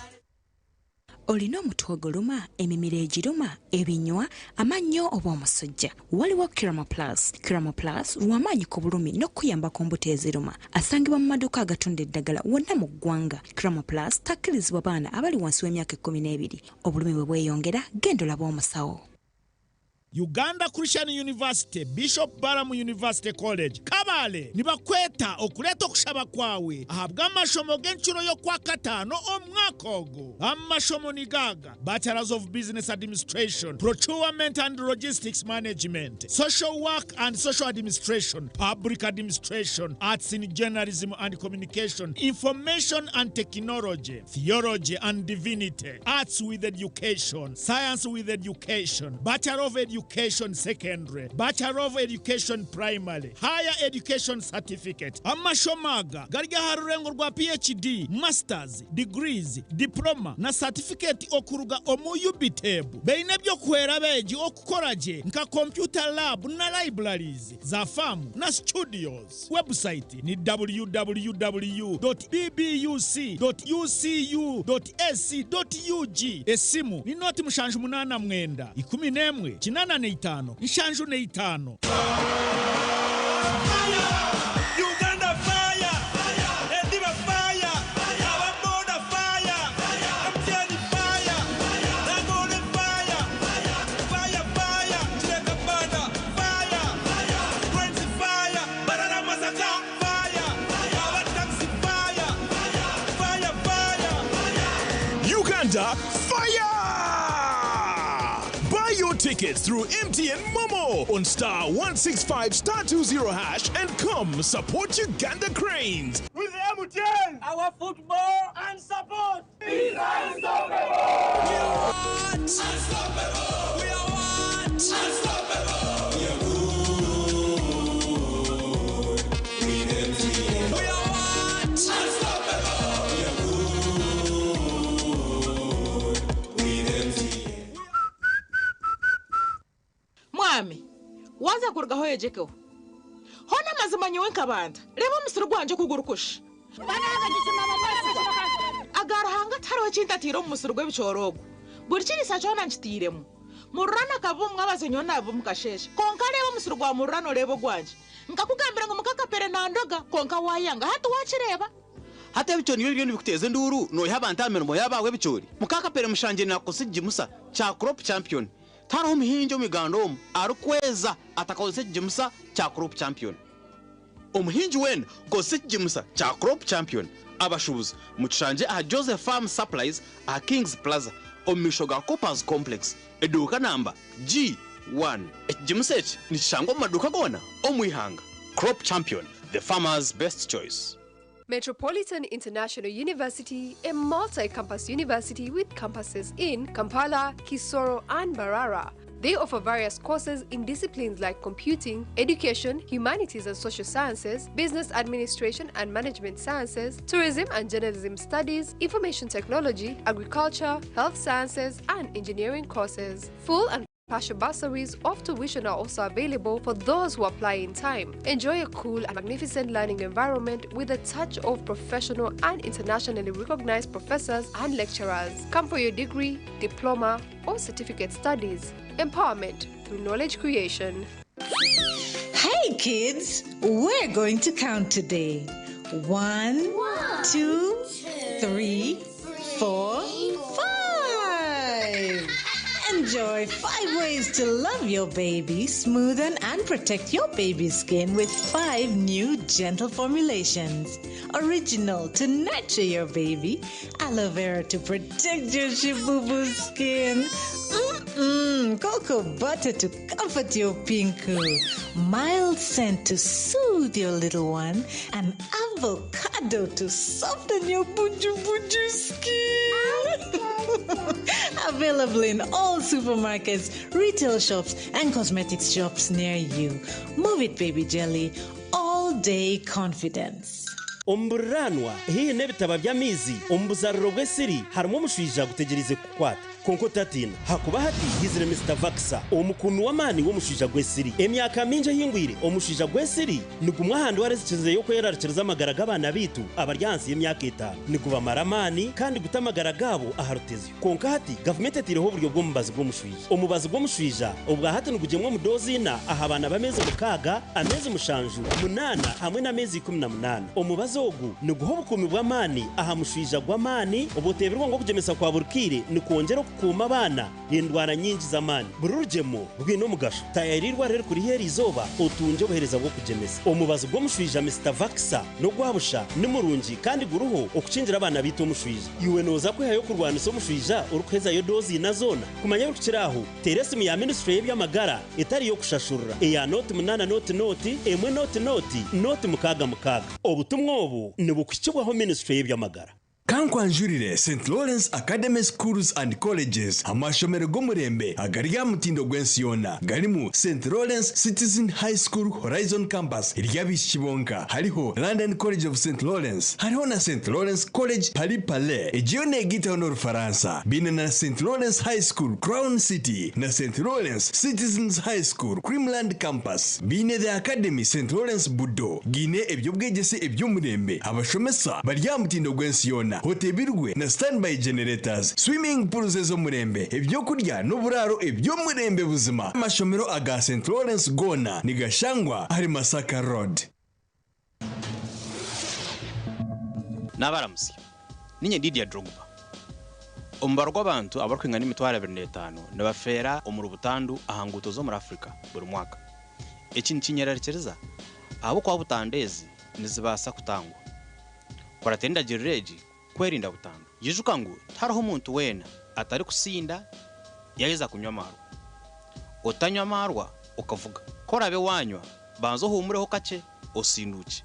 Olina omutwe oguluma, emimiro egiruma, ebinywa, amannyo oba omusujja. Waliwo Kiramo Plus. Kiramo Plus lw'amaanyi ku bulumi n'okuyambako embuto eziruma. Asangibwa mu maduuka agatunda eddagala wonna mu ggwanga. Kiramo Plus takkirizibwa baana abali wansi w'emyaka 12. Obulumi bwe bweyongera, genda olabe omusawo. Uganda Christian University, Bishop Balamu University College, Kabale, nibakweta okuleta okushaba kwawe. Ahabwa amashomo g'enshuro yo kwa katano omwaka ogwo. Amashomo ni gaga: Bachelors of Business Administration, Procurement and Logistics Management, Social Work and Social Administration, Public Administration, Arts in Journalism and Communication, Information and Technology, Theology and Divinity, Arts with Education, Science with Education, Bachelor of Education Secondary, Bachelor of Education Primary, Higher Education Certificate. Amashomaga galiga harurengo rwa PhD, Masters, Degrees, Diploma na Certificate okuruga omuyubitebu. Beine byo kwera beji okukoraje nka Computer Lab na Libraries za famu na Studios. Website ni www.bbuc.ucu.ac.ug. Esimu ni noti mushanju munana mwenda 11 kinana neitano nshanju neitano. Uganda fire, Ediba fire, Ababoda fire, Mtiani fire, Nagore fire, fire fire, Chileka bada fire, Prince fire, Barara Masaka fire, Taxi fire, fire fire, Uganda fire. Buy your tickets through MTN Momo on *165*20# and come support Uganda Cranes. With MTN, our football and support is unstoppable. We are what? Unstoppable. We are what? Unstoppable. We are good. With MTN. We are what? Unstoppable. We are good. With MTN. Mwami, wanza kurugaho yejekeho. Hona mazima nyowenka banda. Reba umusuru gwanje kugurukusha. Agarahanga taro cintatiro umusuru gw'ibicorogo. Buri kiri sachona nchitiremo. Murana kabumwa bazenyo nabo mukasheshe. Konka reba umusuru gwa murano rebo gwanje. Nkakugambira ngo mukakapere nandoga konka wayanga hatu wachireba. hata bicho niyo byo bikuteze nduru no yabanta amenmo yabawe bichori mukaka pere mushanje na kusigimusa cha crop champion taro muhinjo migandom arukweza atakaze jimusa cha crop champion umuhinji wen gosigimusa cha crop champion abashubuzi mucishanje a Joseph Farm Supplies a Kings Plaza omishoga Coppers Complex eduka namba G1 jimuset ni shango maduka gona omwihanga crop champion the farmer's best choice. Metropolitan International University, a multi-campus university with campuses in Kampala, Kisoro, and Barara. They offer various courses in disciplines like computing, education, humanities and social sciences, business administration and management sciences, tourism and journalism studies, information technology, agriculture, health sciences, and engineering courses. Full and partial bursaries of tuition are also available for those who apply in time. Enjoy a cool and magnificent learning environment with a touch of professional and internationally recognized professors and lecturers. Come for your degree, diploma, or certificate studies. Empowerment through knowledge creation. Hey kids, we're going to count today. 1, 2, 3, 4, 5. Enjoy 5 ways to love your baby, smoothen and protect your baby's skin with 5 new gentle formulations. Original to nurture your baby, aloe vera to protect your shibubu skin, cocoa butter to comfort your pinku, mild scent to soothe your little one, and avocado to soften your buju skin. Available in all supermarkets, retail shops, and cosmetics shops near you. Move it, baby jelly. All day confidence. Umburanwa hii nebitaba by'amizi umbuzaruro bw'esiri harimo umushija gutegereze kukwata konko tatina hakuba hati hizire Mr. Vaxa omukunu w'amani wo mushija gw'esiri emyaka minje hingwire omushija gw'esiri nigumwa handi warezikeze yo kwerarekereza amagara abana bitu abaryansi y'emyaka 5 niguba maramani kandi gutamagara gabo aharuteze konka hati government etireho uburyo bwo mubazi bwo mushija omubazi bwo mushija obwa hati nugujemwe mu dozina aha abana bameze mukaga amezi mushanju 8 hamwe na mezi 18 omubazi ogu niguho bukumi bw'amani aha mushija gw'amani oboteberwa ngo kujemesa kwa burkire nikongera kuma bana indwara nyingi zamani bururugemo bwino mugasho tayarirwa rero kuri heri izoba utunje bohereza bwo kujemesa omubazi bwo mushija Mr. Vaxa no gwabusha nimurungi kandi guruho okucinjira abana bito mushija iwe noza ko yayo kurwana so mushija urukweza yo dozi na zona kumanya ukiraho teresimu ya ministry y'amagara itari yo kushashurura eya note 8 note emwe note mukaga obutumwa obu nibukicibwaho ministry y'amagara. Kankwanjurire St. Lawrence Academy Schools and Colleges amashomero g'umurembe agarya mutindo gwensiyona garimu St. Lawrence Citizen High School Horizon Campus iryabishibonka hariho London College of St. Lawrence hariho na St. Lawrence College Palais ejione gita no Faransa bine na St. Lawrence High School Crown City na St. Lawrence Citizens High School Creamland Campus bine the Academy St. Lawrence Budo gine ebyo bwegese ebyo murembe abashomesa barya mutindo gwensiyona hotebirwe na standby generators swimming pools zo murembe ebyo kurya n'uburaro ebyo murembe buzima amashomero aga St. Lawrence Gona ni Gashangwa hari Masaka Road. Nabaramusi ninye Didier Drogba ombarwa abantu abarkwinga n'imitwara 25 nabafera umurubutandu ahanguto zo muri Afrika buri mwaka ekintu kinyerekereza abo kwa butandezi nizibasa kutangwa kwaratenda jireji kwerinda butandu yijuka ngo taraho umuntu wena atari kusinda yaheza kunywa marwa utanywa marwa ukavuga korabe wanywa banzo humureho kace osinduke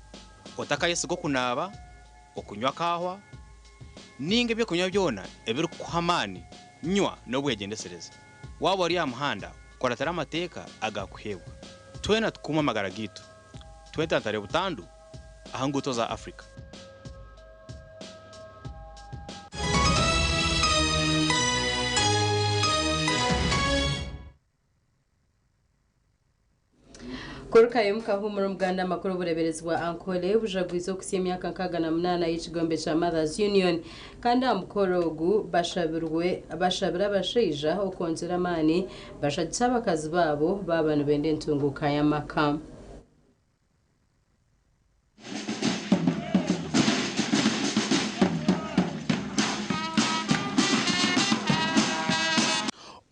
utakayese go kunaba okunywa kahwa ninge byo kunywa byona ebiri kuhamani nywa no bwegendesereza wabo ari amahanda koratara amateka agakuhewa twena tukuma magara gitu twetantare butandu ahanguto za Afrika. Koruka yumuka humura muganda makuru bureberezwa ankole bujagwizo kusiye myaka 68 y'ikigombe cha Mothers Union kandi amukorogu bashabira bashija okonzera amani bashadisa abakazi babo babana bende ntunguka ya maka.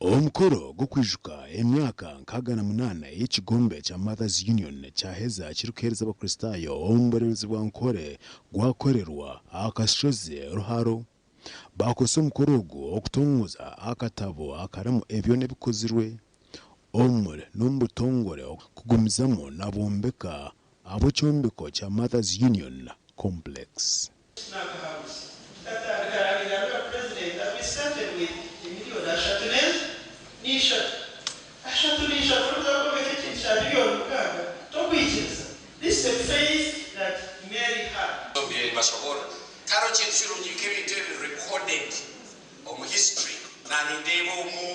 omukoro gukwijuka emyaka 68 y'ekigombe kya Mothers Union cyaheza kirukereza abakristayo omumborezi bwa nkore gwakorerwa akashoze ruharo bakoze omukoro ogwo okutongoza akatabo akaramu ebyo nebikozirwe omure n'ombutongore kugumizamo nabombeka abo kyombeko kya Mothers Union Complex. This is a faith that Mary had. Karo chintu nyikirite recorded omu history nani ndebo mu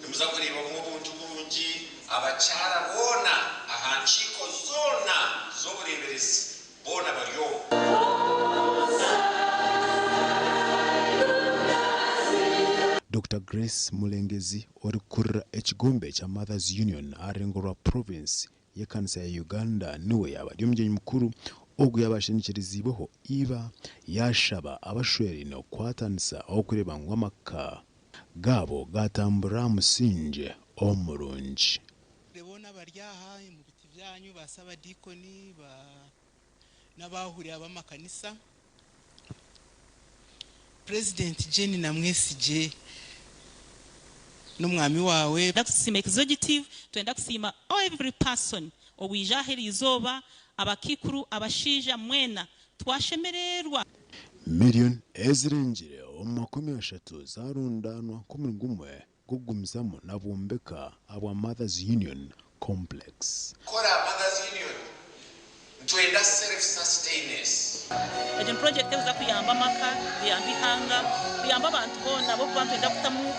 muzakureba mu buntu bungi abachara bona ahanchiko zona zobureberezi bona baryo. Dr. Grace Mulengezi orikurra ekigombe kya Mothers Union arengorwa province yekanisa ya Uganda niwe yabari omujyi mukuru ogwo yabashinikirizibeho iba yashaba abashweri no kwatanisa okureba ngo amaka gabo gatambura musinje omurungi. Rebona baryaha mu biti byanyu basaba dikoni n'abahuriye abamakanisa. President Jenny namwesije n'umwami wawe ndakusima executive twenda kusima every person owijaheri izoba abakikuru abashija mwena twashemererwa million ezirengire omakumi 3 zarundanwa kumwe gugumizamo nabombeka aba Mothers Union Complex. Kora Mothers Union twenda self sustenance. Eden project ezo kuyamba maka kuyamba ihanga kuyamba abantu bona bo bantu enda kutamu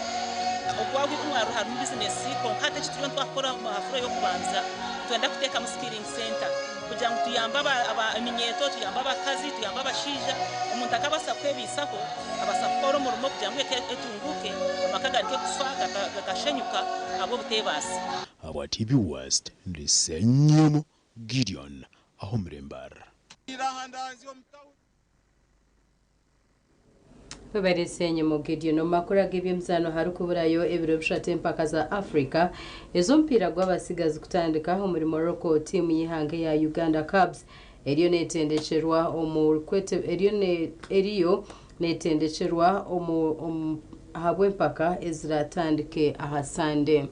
okwagu kumwaru hari business konkate kitwe twakora mu afro yo kubanza twenda kuteka mu skilling center kugira ngo tuyamba abanyeto tuyamba abakazi tuyamba abashija umuntu akabasa kwebisaho abasakoro mu rumo kugira ngo etunguke amakagarike kufaga gakashenyuka abo butebasi aba TV West ndisenyemo Gideon aho murembara Beberesenye mu Gideon makuru g'ibyemzano hari kuburayo ebiro bishate impaka za Africa ezo mpira gw'abasigazi kutandika muri Morocco team yihange ya Uganda Cubs eriyo netendecherwa omurkwete eriyo netendecherwa habwe mpaka eziratandike aha Sunday.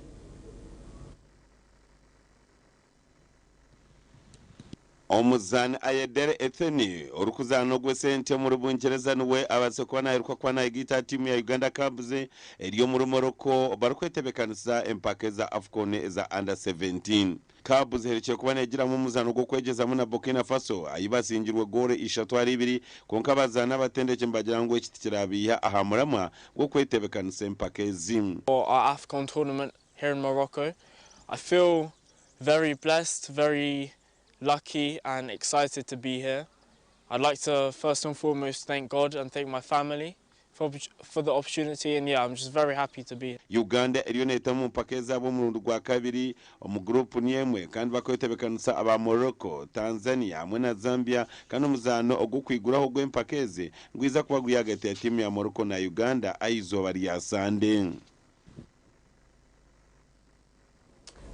Omuzani ayedere etheni orukuzano gwesente mu Bungereza niwe abasekwana iruka kwana igita timu ya Uganda Cubs eriyo muri Morocco barukwetebekanisa empake za AFCON za under 17. Cubs hereche kuba negira mu muzano gwo kwegeza mu na Burkina Faso ayibasingirwe gore 3-2 konka bazana batendeke mbagira ngo ekitirabiya ahamuramwa gwo kwetebekanisa empake zim. For our AFCON tournament here in Morocco, I feel very blessed, very lucky and excited to be here. I'd like to first and foremost thank God and thank my family for the opportunity, and yeah, I'm just very happy to be here. Uganda eriyo netamu mpakeza abo mu rwa kabiri mu group niemwe kandi bakwetebekanisa aba Morocco, Tanzania hamwe na Zambia kandi umuzano ogukwiguraho gwe mpakeze ngwiza kuba guyagate ya timu ya Morocco na Uganda aizoba rya Sunday.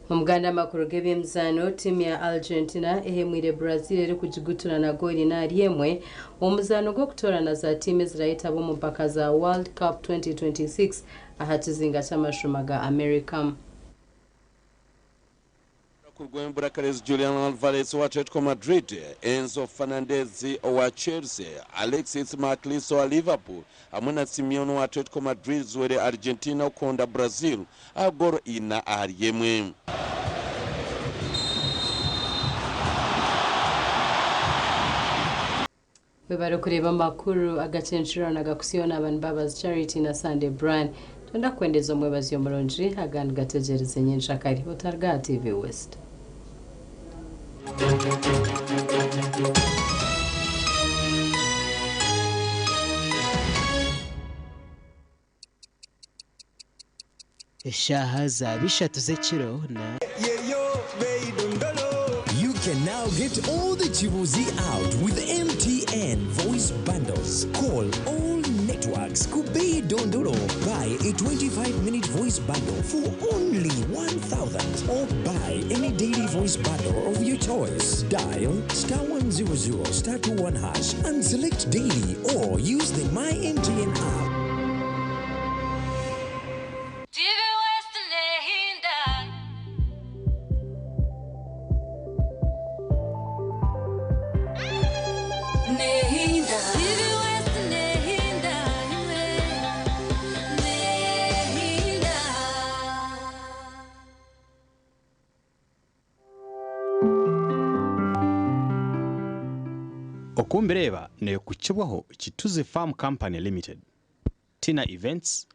Muganda makuru g'ibyemzano timu ya Argentina ehemwire Brazil eri kujigutura na goli na ryemwe omuzano gwo kutorana za timu zirayita bo mpaka za World Cup 2026 ahatizinga cy'amashuma ga America. Kurwembura Carlos Julian Alvarez wa Atletico Madrid, Enzo Fernandez wa Chelsea, Alexis McAllister wa Liverpool, amuna Simeone wa Atletico Madrid zwere Argentina ukonda Brazil agoro ina ariyemwe. Bebare kureba makuru agacenshira na gakusiyona abantu Mbabazi Charity na Sunday Brand twenda kwendeza umwebazi yo muronji agandi gategereze nyinshi kari utarga TV West. Eshaha za bishatu z'ekiro na You can now get all the Chibuzi out with MTN voice bundles. Call all network networks kubei dondolo. Buy a 25-minute voice bundle for only 1,000 or buy any daily voice bundle of your choice. Dial *100 *21 hash and select daily or use the My MTN app. okumbireba ne kuchibwaho Chituzi Farm Company Limited Tina Events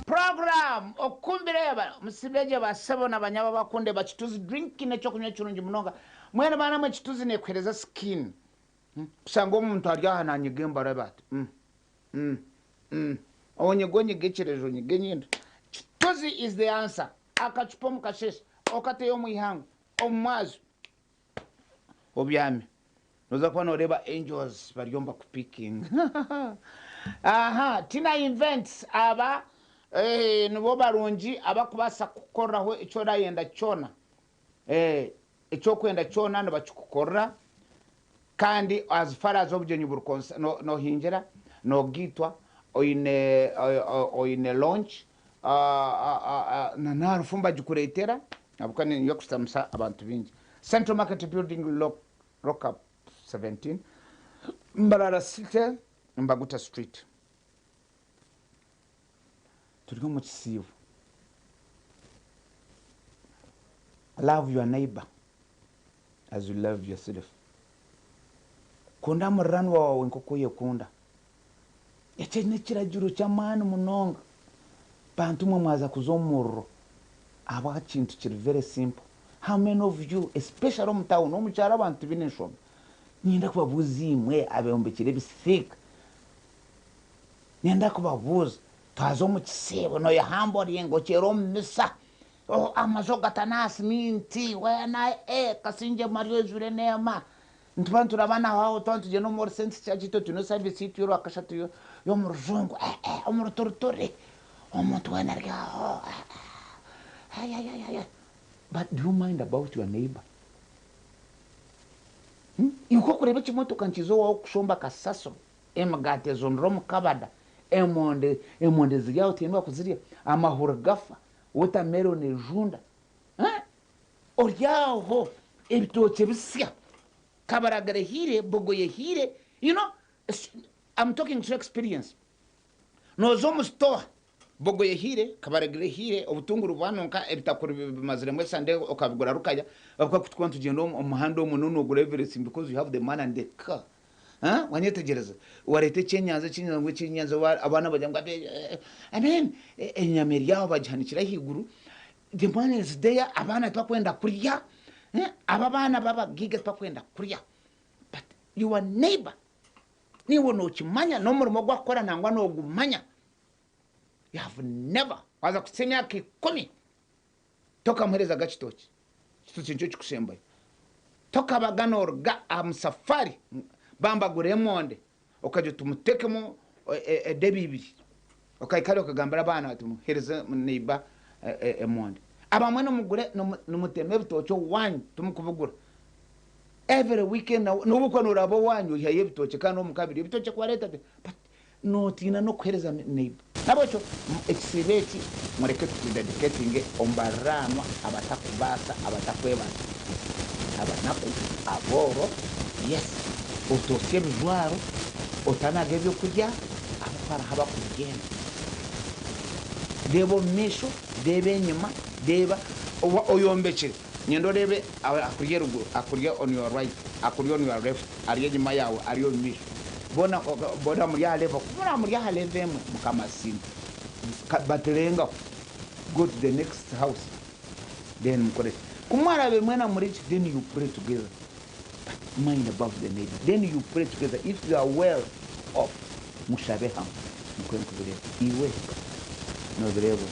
program okumbireba musibeje basabo n'abanyaba bakunde bachituzi drink necho kunywa kirungi munonga mwene bana mwe chituzi nekwereza skin kusanga omuntu ari ahana nyigemba rabat onye gonye gecherejo nyigenyendo chituzi is the answer akachupa mukashesha okateyo muihangu omwazo obyame noza kwa noreba angels baryomba kupicking aha Tina Events aba nubo barungi abakubasa kukoraho ico rayenda chona ico kwenda chona nabachukukora kandi as far as objenyi burkonsa no hinjera no gitwa oine launch na rufumba jukuretera abukani yokusamsa abantu bingi Central Market Building lock up 17 Mbarara City Mbaguta Street turiko mu kisibo. Love your neighbor as you love yourself. Kunda murano wawe nkoko yekunda yachene kirajuru cyamana munonga bantu mwe mwaza kuzomurro aba kintu kiri very simple. How many of you especially mu town no mucyara abantu bineshoma nyenda kubabuzi mwe abeombekire bisika nyenda kubabuza tazo mu kisebo no yahambori ngo kero misa amazoga tanasi minti wana kasinje Mario zure nema ntubantu rabana hawo tontu je no more sense cyagito tuno service itu yoro akashatu yo mu ruzungu omurutorotore omuntu wanarga but do you mind about your neighbor? Yuko kureba kimoto kanchizo wa kushomba kasaso emagate zonrom kabada emonde zigyaho tenwa kuziria amahura gafa watermelon ejunda oryaho ebitoke bisya kabaragare hire bogoye hire you know I'm talking to experience no zo mu store bogoye hire kabaragare hire obutunguru bwanonka ebitakuru bimazire mwe sande okabigura rukaya bakwa kutwa tugendo umuhando mununu ogura everything because you have the man and the car wanyetegereza warete cyenyanza ngo cyenyanza abana bajya I mean enyameri yaho bajhanikira higuru the man is there abana twakwenda kurya aba bana baba giga twakwenda kurya but your neighbor niwo no kimanya no murimo gwakora nangwa no gumanya you have never waza kusemya kikumi toka muhereza gachitoki kitucyo kikusembaye toka bagano orga amsafari bamba guremonde okaje tumutekemo debibiri okaikale okagambara bana tumuhereza neighbor emonde abamwe no mugure no muteme bitocho wanyu tumukubugura every weekend no buko no rabo wanyu yaye bitoche kandi omukabiri bitoche kwareta but no tina no kuhereza neighbor nabocho exhibiti mureke tudedicating ombaranwa abatakubasa abatakwebasa abanapo aboro yes utosye bizwaro utanage byo kurya abakara haba kugenda debo misho debe nyuma deba oyombekere nyendo debe akurye ruguru akurye on your right akurye on your left ariye nyuma yawe ariyo misho bona muri haleva bona muri haleve mukamasini batelenga go to the next house then mukore kumara be mwena muri then you pray together mind above the neighbor then you pray together if you are well off mushabeha mukwenkubire iwe no dereva